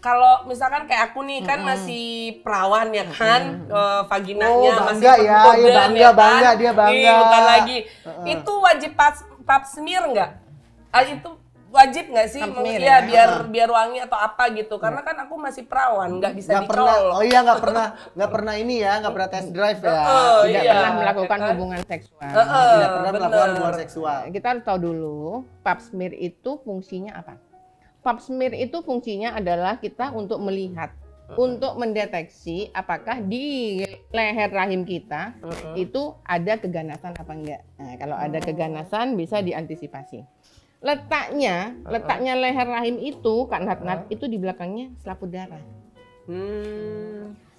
kalau misalkan kayak aku nih kan masih perawan ya kan, vaginanya
Oh,
masih
bangga ya,
berpudar,
iya, bangga, dia bangga.
Bukan lagi. Itu wajib pap smear nggak? Itu wajib nggak sih?
Pap smear
Iya,
ya?
biar wangi atau apa gitu. Karena kan aku masih perawan, nggak bisa
Nggak pernah.
dicolok.
Oh iya nggak pernah ini ya, nggak pernah test drive ya.
Tidak
iya.
pernah melakukan hubungan seksual.
Tidak pernah melakukan
bener.
hubungan seksual.
Kita harus tahu dulu pap smear itu fungsinya apa. Pap smear itu fungsinya adalah kita untuk melihat, untuk mendeteksi apakah di leher rahim kita itu ada keganasan apa enggak. Nah, kalau ada keganasan bisa diantisipasi. Letaknya leher rahim itu Kak Natnat itu di belakangnya selaput darah.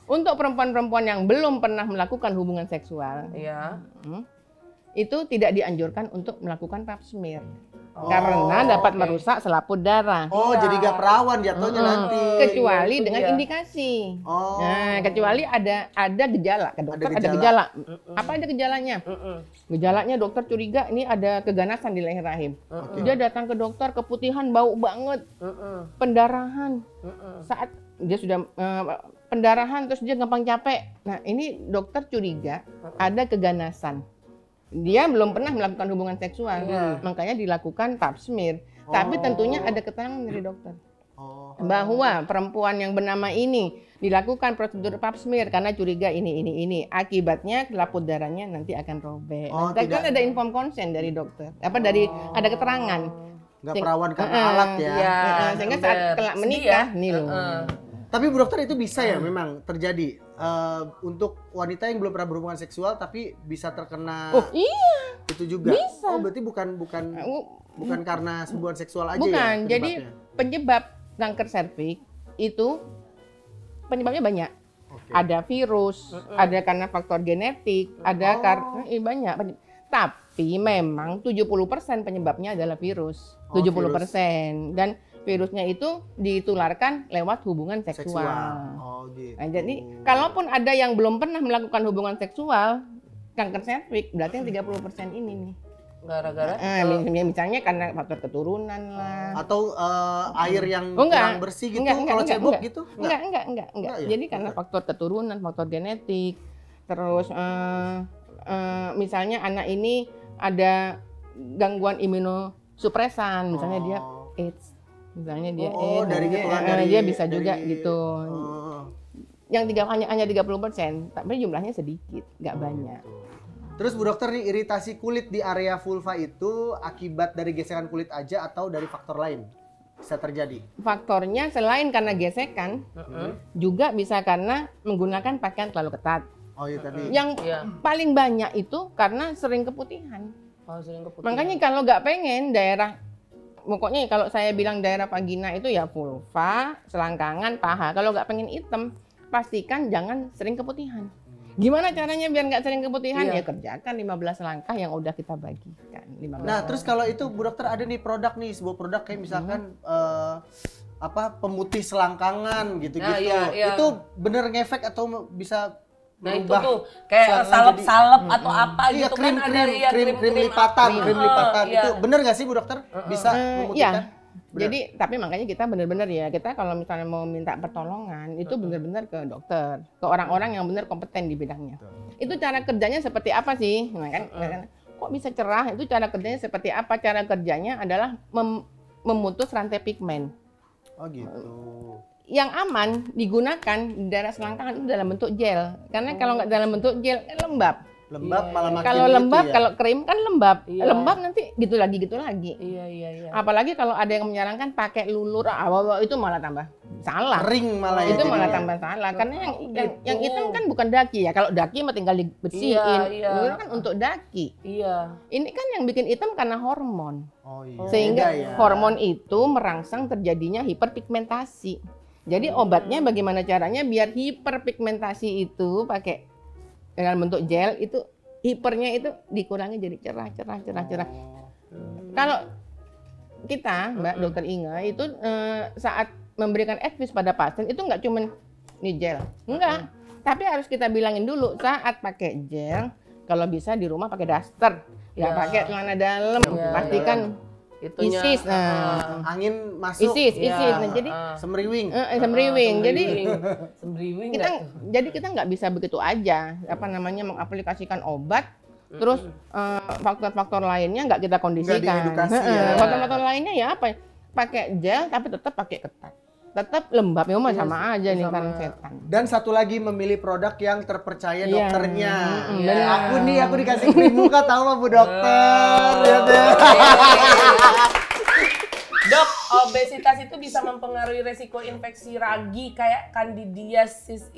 Untuk perempuan-perempuan yang belum pernah melakukan hubungan seksual,
Iya.
itu tidak dianjurkan untuk melakukan pap smear. karena dapat merusak selaput darah.
Oh, jadi gak perawan jatuhnya nanti.
Kecuali
Itu
dengan
dia.
indikasi.
Oh.
Nah, kecuali ada gejala ke dokter,
Ada
ada
gejala.
gejala. Apa ada gejalanya? Gejalanya dokter curiga ini ada keganasan di leher rahim. Dia datang ke dokter keputihan, bau banget, pendarahan. Saat dia sudah pendarahan terus dia gampang capek. Nah, ini dokter curiga ada keganasan. Dia belum pernah melakukan hubungan seksual, makanya dilakukan pap smear. Tapi tentunya ada keterangan dari dokter bahwa perempuan yang bernama ini dilakukan prosedur pap smear karena curiga ini. Akibatnya selaput darahnya nanti akan robek.
Oh,
Nanti kan
tidak.
ada inform consent dari dokter. Ada keterangan.
Nggak perawan karena alat ya.
Iya.
Sehingga
bener.
saat kelak
Sedih
menikah,
ya.
nih loh.
Tapi Bu Dokter itu bisa ya memang terjadi untuk wanita yang belum pernah berhubungan seksual tapi bisa terkena
Iya,
itu juga.
bisa.
Oh, berarti bukan karena hubungan seksual aja
bukan.
ya
Jadi
penyebabnya?
penyebab kanker serviks itu penyebabnya banyak.
Oke.
Ada virus, ada karena faktor genetik, ada karena banyak. Tapi memang 70% penyebabnya adalah virus.
Oh,
70%. Dan virusnya itu ditularkan lewat hubungan seksual.
Oh, gitu.
Nah, jadi kalaupun ada yang belum pernah melakukan hubungan seksual, kanker serviks berarti yang 30% ini nih.
Gara-gara
Misalnya karena faktor keturunan lah.
Atau air yang
Enggak.
kurang bersih gitu kalau cebok gitu?
Enggak.
Enggak ya?
Jadi karena faktor keturunan, faktor genetik, terus misalnya anak ini ada gangguan imunosupresan, misalnya dia AIDS, misalnya dia
Oh,
AIDS,
dari keturunan
dia bisa juga
dari-
gitu.
Oh.
Yang hanya 30%, tapi jumlahnya sedikit, nggak banyak.
Terus Bu Dokter nih, iritasi kulit di area vulva itu akibat dari gesekan kulit aja atau dari faktor lain bisa terjadi?
Faktornya selain karena gesekan, juga bisa karena menggunakan pakaian terlalu ketat.
Oh iya tadi.
Yang paling banyak itu karena sering keputihan.
Oh, sering keputihan.
Makanya kalau nggak pengen daerah, pokoknya kalau saya bilang daerah vagina itu ya vulva, selangkangan, paha. Kalau nggak pengen hitam, pastikan jangan sering keputihan. Gimana caranya biar nggak sering keputihan? Ya kerjakan 15 langkah yang udah kita bagikan. 15
Nah, terus kalau itu Bu Dokter ada nih produk nih, sebuah produk kayak misalkan pemutih selangkangan gitu-gitu.
Nah, iya.
Itu bener ngefek atau bisa
Nah itu
berubah
tuh kayak
selangkangan
salep-salep atau apa
Iya,
gitu kan ada ya
krim lipatan, krim lipatan.
iya.
Itu bener nggak sih Bu Dokter? Bisa memutihkan?
ya. Jadi tapi makanya kita benar-benar ya, kita kalau misalnya mau minta pertolongan itu benar-benar ke dokter, ke orang-orang yang benar kompeten di bidangnya. Itu cara kerjanya seperti apa sih? Nah, kan kok bisa cerah? Itu cara kerjanya seperti apa? Cara kerjanya adalah memutus rantai pigmen.
Oh gitu.
Yang aman digunakan di daerah selangkangan itu dalam bentuk gel. Karena kalau nggak dalam bentuk gel lembab.
Lembab malah makin
Kalau
gitu
lembab,
ya?
kalau krim kan lembab.
Iya.
Lembab nanti gitu lagi.
Iya.
Apalagi kalau ada yang menyarankan pakai lulur, itu malah tambah salah.
Kering malah ya
Itu malah
jadinya.
tambah salah. Karena yang itu kan bukan daki ya. Kalau daki mah tinggal dibersihin.
Iya.
Lulur kan untuk daki.
Iya.
Ini kan yang bikin hitam karena hormon.
Oh iya.
Sehingga
Beda ya.
hormon itu merangsang terjadinya hiperpigmentasi. Jadi obatnya bagaimana caranya biar hiperpigmentasi itu pakai dalam bentuk gel itu hipernya itu dikurangi jadi cerah. Kalau kita Mbak Dokter Inga itu saat memberikan advice pada pasien itu nggak cuman nih gel, enggak. Tapi harus kita bilangin dulu saat pakai gel kalau bisa di rumah pakai daster, nggak pakai celana dalam, pastikan
Itunya.
isis. Nah,
Angin masuk.
isis.
Iya.
Nah, jadi
Semriwing.
semriwing. Jadi
sembriwing
kita nggak bisa begitu aja mengaplikasikan obat terus faktor-faktor lainnya nggak kita kondisikan.
Nggak diedukasi ya.
Faktor-faktor lainnya ya apa? Pakai gel tapi tetap pakai ketat. Tetap lembab ya sama aja nih kan setan.
Dan satu lagi memilih produk yang terpercaya
Iya.
dokternya.
Dan
Aku dikasih krim muka tahu mah Bu Dokter. Ya deh.
Dok, obesitas itu bisa mempengaruhi resiko infeksi ragi kayak kandidiasis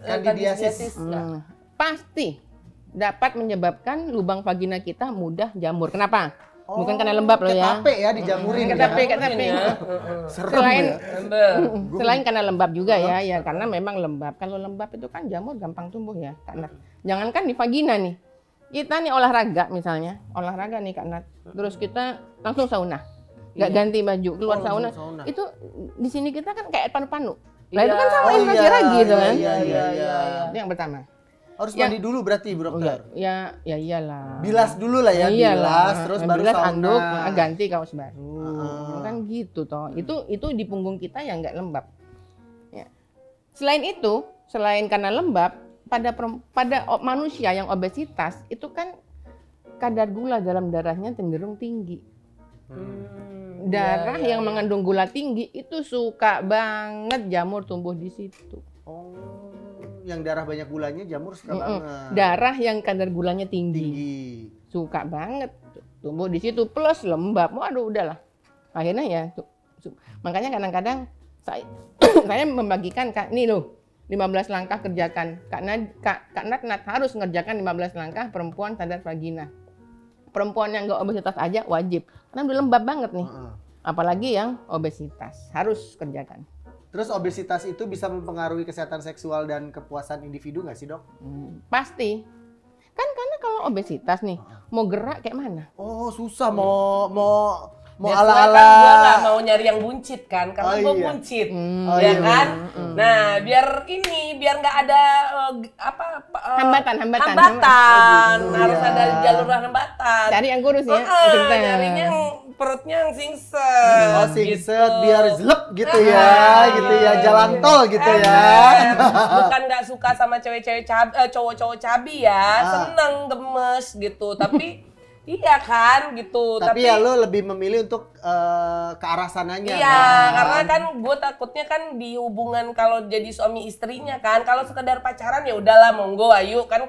Kandidiasis.
nggak?
Pasti dapat menyebabkan lubang vagina kita mudah jamur. Kenapa? Bukan karena lembab loh ya.
Ketape ya dijamurin.
Ketape.
Serem
Selain
ya.
Selain karena lembab juga ya karena memang lembab. Kalau lembab itu kan jamur gampang tumbuh ya. Karena jangankan di vagina nih, kita nih olahraga misalnya, olahraga nih Kak Nat, terus kita langsung sauna, nggak ganti baju, keluar sauna. Itu di sini kita kan kayak panu-panu. Nah itu kan sama inflasi lagi gitu kan.
Iya.
Itu yang pertama.
Harus mandi dulu berarti Bu Dokter.
Ya iyalah.
Bilas dulu lah ya, bilas terus baru
bilas,
sauna.
anduk, ganti kaos baru. Kan gitu toh. Itu di punggung kita yang nggak lembab. Ya. Selain itu, selain karena lembab, pada manusia yang obesitas itu kan kadar gula dalam darahnya cenderung tinggi. Darah yang mengandung gula tinggi itu suka banget jamur tumbuh di situ.
Oh, yang darah banyak gulanya jamur suka banget.
Darah yang kadar gulanya tinggi. Suka banget tumbuh di situ plus lembab. Waduh udahlah. Akhirnya ya makanya kadang-kadang saya membagikan nih loh 15 langkah kerjakan. Kak Nat harus ngerjakan 15 langkah perempuan sadar vagina. Perempuan yang nggak obesitas aja wajib karena udah lembab banget nih. Apalagi yang obesitas harus kerjakan.
Terus obesitas itu bisa mempengaruhi kesehatan seksual dan kepuasan individu nggak sih Dok?
Pasti. Kan karena kalau obesitas nih, mau gerak kayak mana?
Oh susah mau
Kan
ala-ala.
gue nggak mau nyari yang buncit kan, karena gue buncit, ya kan. Nah biar nggak ada
hambatan.
Harus ada jalur hambatan.
Cari yang kurus ya.
Nyarinya yang perutnya yang singset.
Oh singset
gitu.
biar zelep gitu ya, jalan tol gitu ya.
Bukan nggak suka sama cewek-cewek cowok-cowok cabi ya, seneng gemes gitu, tapi iya kan gitu.
Tapi ya lo lebih memilih untuk ke arah sananya.
Iya, karena kan gue takutnya kan di hubungan kalau jadi suami istrinya kan, kalau sekedar pacaran ya udahlah monggo ayo kan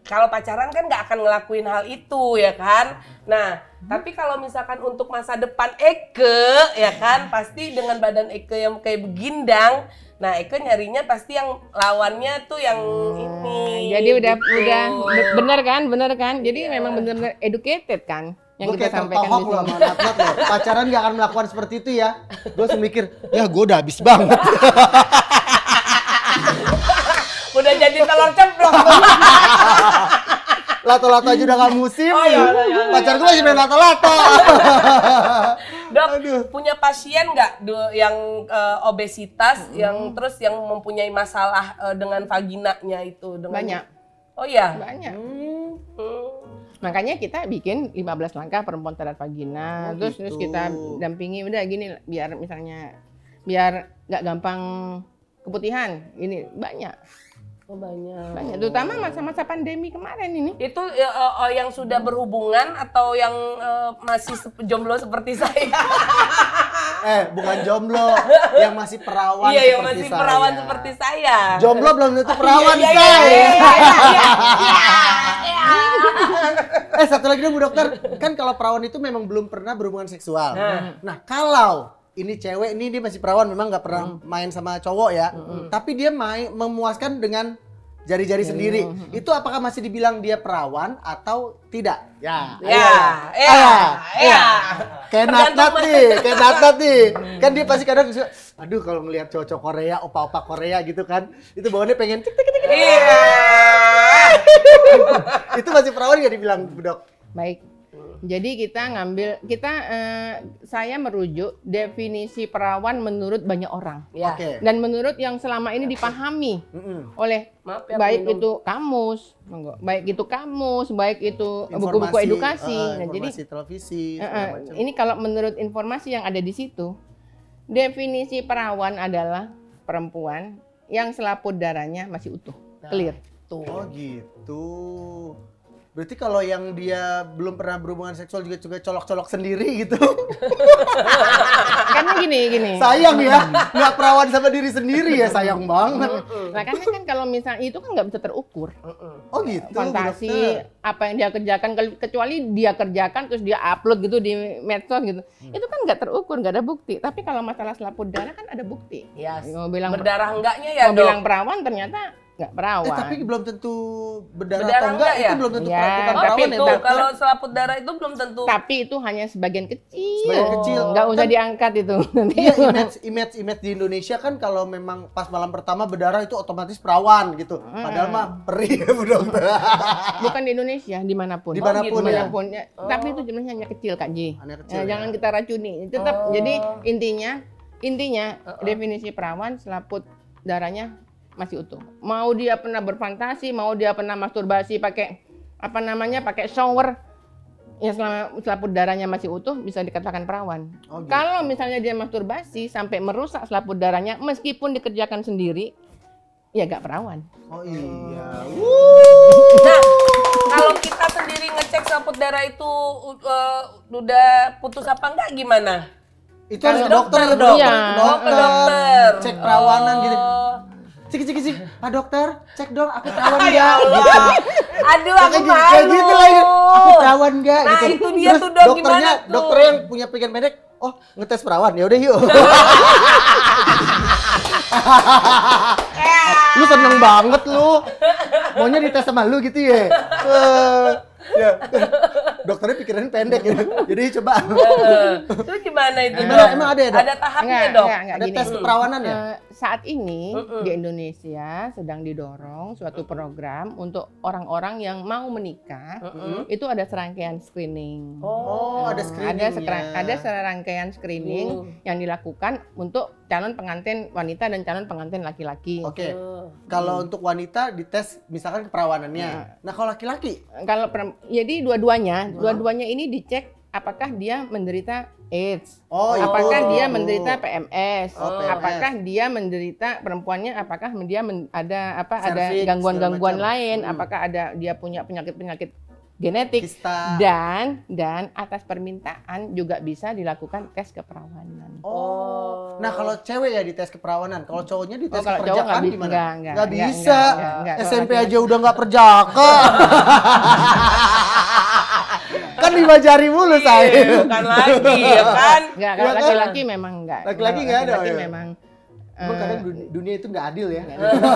kalau pacaran kan nggak akan ngelakuin hal itu ya kan. Nah, tapi kalau misalkan untuk masa depan Eke ya kan pasti dengan badan Eke yang kayak begindang. Nah, Eke nyarinya pasti yang lawannya tuh yang ini.
Jadi udah bener kan? Jadi memang benar-benar educated kan yang kita sampaikan di sini.
Pacaran gak akan melakukan seperti itu ya. Gue mikir, ya gue udah habis banget.
Udah jadi telur ceplok.
Lato-lato aja udah gak musim. Pacar gue masih main lato-lato.
Dok, punya pasien nggak yang obesitas, yang mempunyai masalah dengan vaginanya itu?
Banyak.
Oh iya?
Banyak. Makanya kita bikin 15 langkah perempuan sadar vagina. Terus kita dampingi udah gini biar nggak gampang keputihan. Ini banyak.
Oh, banyak.
Terutama masa-masa pandemi kemarin ini.
Itu yang sudah berhubungan atau yang masih jomblo seperti saya?
Bukan jomblo, yang masih perawan
iya,
seperti
yang masih
saya.
perawan seperti saya.
Jomblo belum tentu perawan, satu lagi dong Bu Dokter, kan kalau perawan itu memang belum pernah berhubungan seksual. Nah, kalau ini cewek ini dia masih perawan, memang nggak pernah main sama cowok ya, tapi dia memuaskan dengan jari-jari sendiri. Itu apakah masih dibilang dia perawan atau tidak? Ya. Kayak Nat nih. Kan dia pasti kadang aduh kalau ngelihat cowok-cowok Korea, opa-opa Korea gitu kan, itu bawaannya pengen cik. Itu masih perawan nggak dibilang Bu Dok?
Baik. Jadi saya merujuk definisi perawan menurut banyak orang.
Ya.
Dan menurut yang selama ini dipahami oleh baik itu kamus, baik itu buku-buku edukasi.
Informasi televisi.
Ini kalau menurut informasi yang ada di situ, definisi perawan adalah perempuan yang selaput darahnya masih utuh, clear.
Oh gitu. Berarti kalau yang dia belum pernah berhubungan seksual juga colok-colok sendiri gitu.
Karena gini.
Sayang ya, nggak perawan sama diri sendiri ya, sayang banget.
Nah karena kan kalau misalnya itu kan nggak bisa terukur.
Oh gitu.
Fantasi apa yang dia kerjakan, kecuali dia kerjakan terus dia upload gitu di medsos gitu. Itu kan nggak terukur, nggak ada bukti. Tapi kalau masalah selaput darah kan ada bukti.
Yes.
Mau bilang
berdarah enggaknya ya,
Dok. Mau bilang perawan ternyata nggak perawan.
Tapi belum tentu berdarah
Berdarah
atau enggak,
enggak
itu
ya?
belum tentu
Ya.
bukan
Oh
perawan
itu
ya, Dokter?
kalau selaput darah itu belum tentu.
Tapi itu hanya sebagian kecil.
Sebagian kecil.
Nggak usah
Kan-
diangkat itu.
Iya, image di Indonesia kan kalau memang pas malam pertama berdarah itu otomatis perawan gitu. Padahal mah perih ya Bu Dokter.
Bukan di Indonesia, dimanapun.
Dimanapun ya.
Dimanapun ya. Tapi itu jumlahnya hanya kecil Kak Ji.
Hanya kecil, ya.
Jangan kita racuni. Tetap. Jadi intinya definisi perawan selaput darahnya masih utuh. Mau dia pernah berfantasi, mau dia pernah masturbasi pakai pakai shower, ya selama selaput darahnya masih utuh bisa dikatakan perawan.
Oh, gitu.
Kalau misalnya dia masturbasi sampai merusak selaput darahnya meskipun dikerjakan sendiri, ya gak perawan.
Oh iya.
Nah, kalau kita sendiri ngecek selaput darah itu udah putus apa enggak gimana?
Itu harus ke
Ke
dokter
dokter
dong.
Iya.
Oh, ke dokter.
Cek perawanan gitu.
Oh.
Cik. Pak dokter, cek dong aku perawan
Ya
enggak?
Allah. Aduh, aku malu.
Kayak gitu lah ya. Aku perawan enggak
Nah,
gitu.
itu dia
Terus
tuh, Dok,
dokternya,
gimana tuh?
dokternya yang punya pikiran pendek, oh ngetes perawan, ya udah yuk. Lu seneng banget lu. Maunya dites sama lu gitu ya. Ya. Dokternya pikirannya pendek ya. Jadi coba.
Terus gimana itu,
Gimana?
Dok?
Emang ada ya, Dok?
Ada tahapnya, Dok?
Enggak,
Ada
gini.
tes keperawanan ya?
Saat ini di Indonesia sedang didorong suatu program untuk orang-orang yang mau menikah. Itu ada serangkaian screening.
Oh, ada screeningnya.
Ada serangkaian screening yang dilakukan untuk calon pengantin wanita dan calon pengantin laki-laki.
Oke. Kalau untuk wanita dites misalkan keperawanannya. Nah, kalau laki-laki
Kalau jadi dua-duanya ini dicek apakah dia menderita AIDS,
Oh,
apakah
itu.
dia menderita PMS,
Oh, PMS.
apakah dia menderita perempuannya, apakah dia ada
Cervix,
gangguan-gangguan
segala macam.
lain, apakah dia punya penyakit-penyakit genetik
Kista.
dan atas permintaan juga bisa dilakukan tes keperawanan.
Oh. Nah, kalau cewek ya dites keperawanan, kalau cowoknya dites
kalau cowok
keperjakaan gimana?
nggak
bisa.
enggak. Kalau
SMP
laki-laki-
aja udah nggak perjaka. Kan 5 jari mulu saya.
Bukan lagi, ya kan?
Enggak, kalau
Iya kan?
laki-laki memang enggak.
Laki-laki nggak ada,
Laki-laki
ya?
memang
Emang kadang dunia itu nggak adil ya.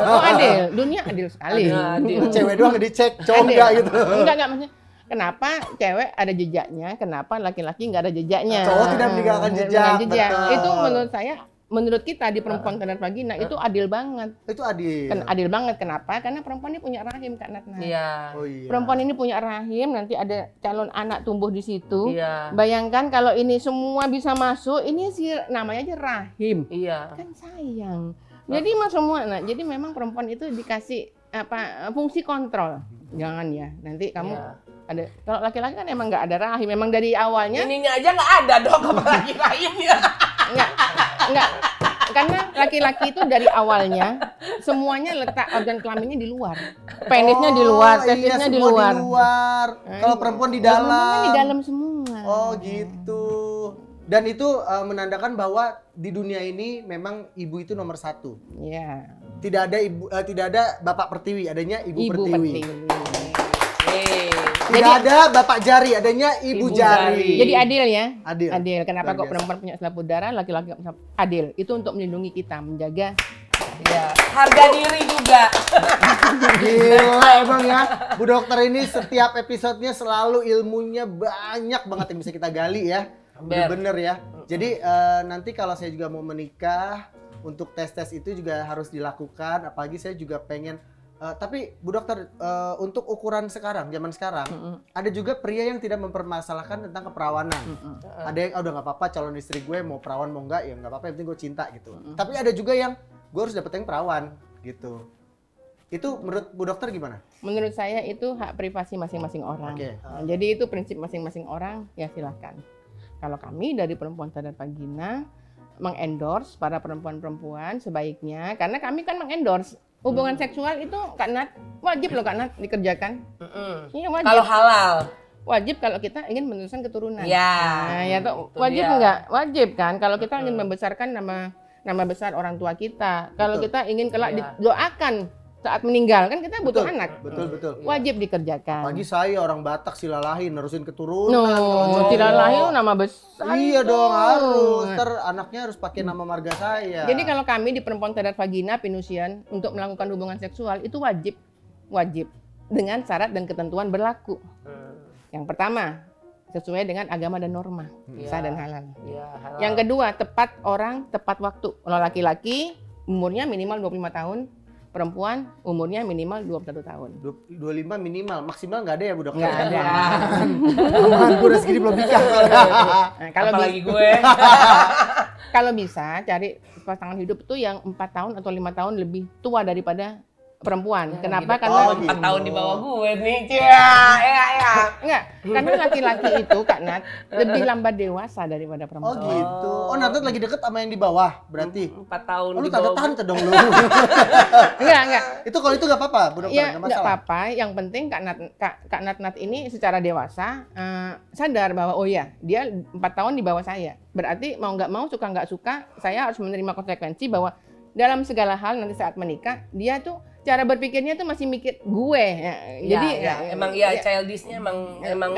oh, adil, dunia adil sekali.
Adil.
Cewek doang dicek, cowok
Adil.
nggak gitu.
Enggak maksudnya. Kenapa cewek ada jejaknya, kenapa laki-laki nggak ada jejaknya?
Cowok tidak meninggalkan
Nggak
jejak,
meninggalkan
betul.
Itu menurut kita di perempuan standar vagina itu adil banget.
Itu adil.
Adil banget. Kenapa? Karena perempuan ini punya rahim, Kak Natna.
Iya.
Oh iya.
Perempuan ini punya rahim, nanti ada calon anak tumbuh di situ.
Iya.
Bayangkan kalau ini semua bisa masuk, ini namanya aja rahim.
Iya.
Kan sayang. Jadi semua, jadi memang perempuan itu dikasih fungsi kontrol. Jangan ya, nanti kamu
Iya.
ada. Kalau laki-laki kan emang nggak ada rahim, memang dari awalnya
Ininya aja nggak ada, Dok, apalagi rahimnya.
nggak, karena laki-laki itu dari awalnya semuanya letak organ kelaminnya di luar, penisnya di luar, testisnya di
semua
luar.
di luar. Kalau perempuan di dalam.
Perempuan kan di dalam semua.
Oh gitu. Dan itu menandakan bahwa di dunia ini memang ibu itu nomor 1.
Iya.
Tidak ada Bapak Pertiwi, adanya Ibu Pertiwi. Tidak ada Bapak Jari, adanya Ibu
Ibu
Jari.
Jari.
Jadi adil ya.
Adil.
Kenapa
Luar
kok
biasa.
perempuan punya selaput darah, laki-laki nggak punya? Adil. Itu untuk melindungi kita, menjaga.
Iya. Harga diri juga.
Gila emang ya. Bu Dokter ini setiap episodenya selalu ilmunya banyak banget yang bisa kita gali ya. Bener-bener ya. Jadi nanti kalau saya juga mau menikah, untuk tes-tes itu juga harus dilakukan. Apalagi saya juga pengen. Tapi Bu Dokter, untuk ukuran sekarang, zaman sekarang, ada juga pria yang tidak mempermasalahkan tentang keperawanan. Ada yang udah nggak apa-apa calon istri gue mau perawan mau nggak ya nggak apa-apa, yang penting gue cinta gitu. Tapi ada juga yang gue harus dapet yang perawan gitu. Itu menurut Bu Dokter gimana?
Menurut saya itu hak privasi masing-masing orang.
Oke.
Nah, jadi itu prinsip masing-masing orang, ya silahkan. Kalau kami dari Perempuan Standar Vagina mengendorse para perempuan-perempuan sebaiknya, karena kami kan mengendorse hubungan seksual itu Kak Nat, wajib loh Kak Nat dikerjakan. Iya wajib.
Kalau halal.
Wajib kalau kita ingin meneruskan keturunan.
Ya.
Nah, ya toh,
itu
wajib
dia.
enggak? Wajib kan kalau kita ingin membesarkan nama besar orang tua kita. Kalau
Betul.
kita ingin kelak
Iya.
didoakan saat meninggal kan kita butuh anak.
Betul.
Wajib dikerjakan.
Pagi saya orang Batak silalahi nerusin keturunan.
No, silalahi itu nama besar.
Iya
itu.
dong harus. Ntar anaknya harus pakai nama marga saya.
Jadi kalau kami di Perempuan Sadar Vagina Pinusian untuk melakukan hubungan seksual itu wajib dengan syarat dan ketentuan berlaku. Yang pertama, sesuai dengan agama dan norma, sah dan halal.
Iya, halal.
Yang kedua, tepat orang, tepat waktu. Kalau laki-laki umurnya minimal 25 tahun, perempuan umurnya minimal 21 tahun.
25 minimal, maksimal nggak ada ya Bu Dokter?
Nggak ada.
Aman, gue udah segini belum nikah.
Nah,
Apalagi gue.
Kalau bisa cari pasangan hidup itu yang 4 tahun atau 5 tahun lebih tua daripada perempuan. Kenapa? Karena
4 tahun di bawah gue nih. Ya.
enggak, karena laki-laki itu Kak Nat lebih lambat dewasa daripada
Oh
perempuan.
gitu. Oh Natat lagi deket sama yang di bawah berarti?
4 tahun
Oh lu
di bawah.
tante dong lu.
Enggak.
Itu kalau itu nggak apa-apa Bu Dokter,
Ya,
nggak
enggak
masalah.
apa-apa. Yang penting Kak Nat ini secara dewasa sadar bahwa oh ya, dia 4 tahun di bawah saya. Berarti mau nggak mau, suka nggak suka, saya harus menerima konsekuensi bahwa dalam segala hal nanti saat menikah, dia tuh cara berpikirnya tuh masih mikir gue. Jadi
emang childish-nya emang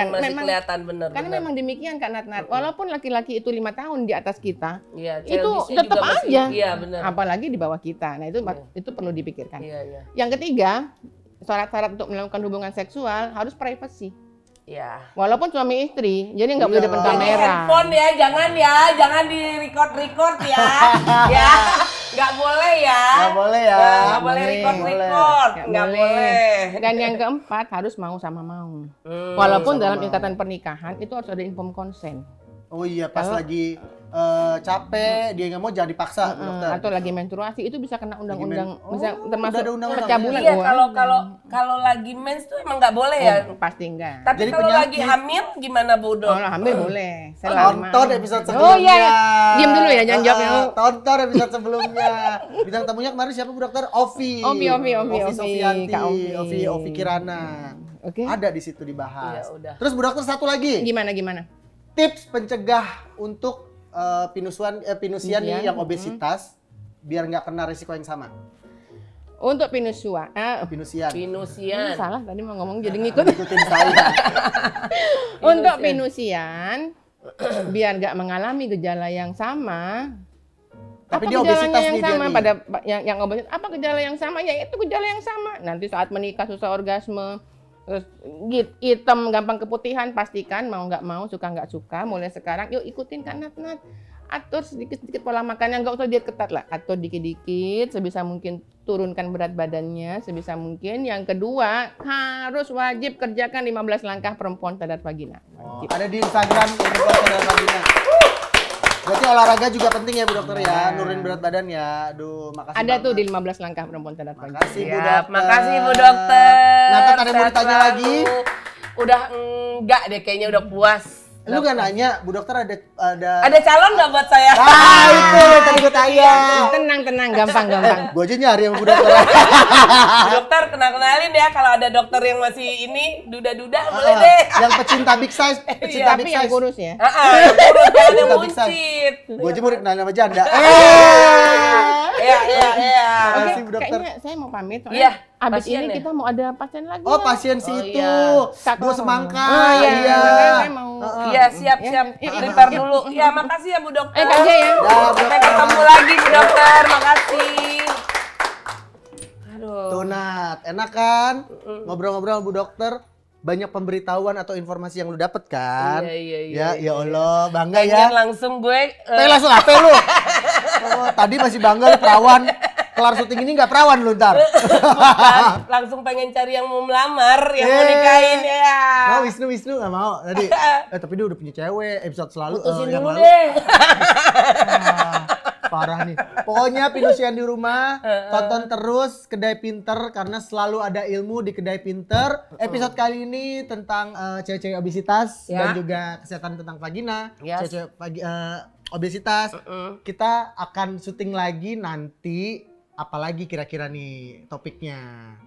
masih kelihatan bener.
Karena memang demikian Kak Nat. Walaupun laki-laki itu 5 tahun di atas kita,
Iya,
itu
childish-nya
tetap
juga masih-
aja.
Iya, benar.
Apalagi di bawah kita. Nah, itu perlu dipikirkan.
Iya.
Yang ketiga, syarat-syarat untuk melakukan hubungan seksual harus privacy.
Iya.
Walaupun suami istri, jadi nggak boleh depan
Iyalah.
Jadi
kamera.
handphone ya, jangan di record ya. Ya. Nggak boleh ya.
Nggak boleh ya.
Nggak boleh record. Nggak boleh.
Dan yang keempat harus mau sama mau. Walaupun dalam ikatan pernikahan itu harus ada informed consent.
Oh iya, pas
Kalau-
lagi capek, dia nggak mau jangan dipaksa, Bu Dokter.
Atau lagi menstruasi itu bisa kena undang-undang,
Oh,
bisa termasuk
udah ada undang-undang.
pencabulan.
Iya,
Wah.
kalau lagi mens tuh emang nggak boleh ya.
Pasti enggak.
Tapi
Jadi
kalau
penyakit.
lagi hamil gimana Bu Dok?
Kalau hamil boleh. Selama
Tonton episode sebelumnya.
Oh iya, diam dulu ya, jangan jawab yang
Tonton episode sebelumnya. Bintang tamunya kemarin siapa Bu Dokter? Ovi.
Ovi,
Sofianti,
Kak Ovi.
Ovi Kirana.
Oke.
Ada di situ dibahas.
Iya, udah.
Terus Bu Dokter satu lagi.
Gimana?
Tips pencegah untuk pinusian nih yang obesitas biar nggak kena risiko yang sama.
Untuk pinusian.
Pinusian.
Salah tadi mau ngomong jadi ngikut.
Ikutin saya.
Untuk pinusian biar nggak mengalami gejala yang sama.
Tapi
Apa
dia
gejalanya
obesitas
yang
nih dia
sama
nih.
pada yang obesitas? Apa gejala yang sama? Ya itu gejala yang sama. Nanti saat menikah susah orgasme, terus hitam, gampang keputihan, pastikan mau nggak mau, suka nggak suka, mulai sekarang yuk ikutin Kak Nat. Atur sedikit-sedikit pola makannya, nggak usah diet ketat lah. Atur dikit-dikit, sebisa mungkin turunkan berat badannya, sebisa mungkin. Yang kedua, harus wajib kerjakan 15 langkah perempuan sadar vagina.
Oh,
Wajib.
ada di Instagram Perempuan Sadar Vagina. Berarti olahraga juga penting ya Bu Dokter ya, nurunin berat badan ya. Aduh, makasih.
Ada tuh
banget.
di 15 langkah perempuan sadar vagina.
Makasih Bu
Siap,
Dokter.
makasih Bu Dokter.
Nah, ada yang mau
Sehat
ditanya
selalu.
lagi?
Udah enggak deh, kayaknya udah puas.
Lu gak nanya, Bu Dokter ada
Ada calon nggak buat saya?
Ah, itu yang tadi gue tanya.
Tenang, gampang.
Gue aja nyari sama Bu Dokter.
Bu Dokter, kenalin ya kalau ada dokter yang masih ini duda-duda boleh deh.
Yang pecinta big size, pecinta big
Tapi yang
size.
kurus ya.
Kurus jangan yang
Kita bisa.
buncit.
Gue aja mau kenalin sama janda.
Iya.
Makasih Bu Dokter.
Kayaknya saya mau pamit.
Iya,
Soalnya abis
pasien
ini
ya?
kita mau ada pasien lagi.
Oh,
ya.
pasien si
Oh,
itu.
iya.
Dua semangka.
Oh, iya.
Iya.
Saya mau.
Iya, siap.
Yuk,
Prepare dulu. Ya, makasih ya Bu Dokter.
Kerja ya.
Dah, Bu
Sampai
Dokter.
ketemu lagi Bu Dokter. Makasih. Aduh.
Tuh Nat, enak kan? Ngobrol-ngobrol sama Bu Dokter. Banyak pemberitahuan atau informasi yang lu dapet kan?
Iya.
Ya Allah, bangga
Pengen
ya.
langsung gue
Langsung apa lu? Oh, tadi masih bangga lu perawan. Kelar syuting ini nggak perawan lu ntar.
langsung pengen cari yang mau melamar, yang mau nikahin ya.
Mau Wisnu nggak mau tadi. Tapi dia udah punya cewek. Episode selalu.
Putusin
yang
dulu
lalu.
deh.
Parah nih. Pokoknya pinusian di rumah, tonton terus Kedai Pinter karena selalu ada ilmu di Kedai Pinter. Episode kali ini tentang cewek-cewek obesitas
Ya.
dan juga kesehatan tentang vagina.
Yes.
Cewek-cewek obesitas. Kita akan syuting lagi nanti. Apalagi kira-kira nih topiknya.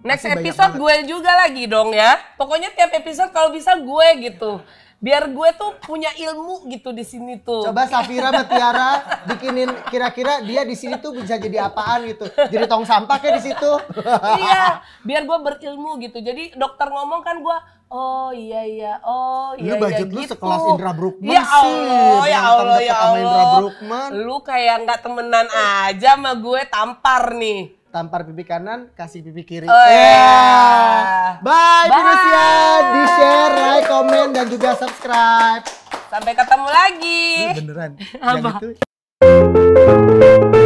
Next
Pasti banyak
episode
banget.
gue juga lagi dong ya. Pokoknya tiap episode kalau bisa gue gitu. biar gue tuh punya ilmu gitu di sini tuh.
Coba Safira sama Tiara bikinin kira-kira dia di sini tuh bisa jadi apaan gitu. Jadi tong sampah kayak di situ.
Iya, biar gue berilmu gitu. Jadi dokter ngomong kan gue, oh iya, oh iya,
Lu budget
iya
lu
gitu.
sekelas Indra Bruggman
Ya
sih.
Allah, ya
Berantem
Allah,
deket
ya
sama Indra
Allah.
Bruggman.
Lu kayak nggak temenan aja sama gue, tampar nih.
Tampar pipi kanan, kasih pipi kiri.
Oh, iya.
Bye,
Bye.
Virusya. Di share, like, komen, dan juga subscribe.
Sampai ketemu lagi.
Beneran.
Apa?
Yang itu.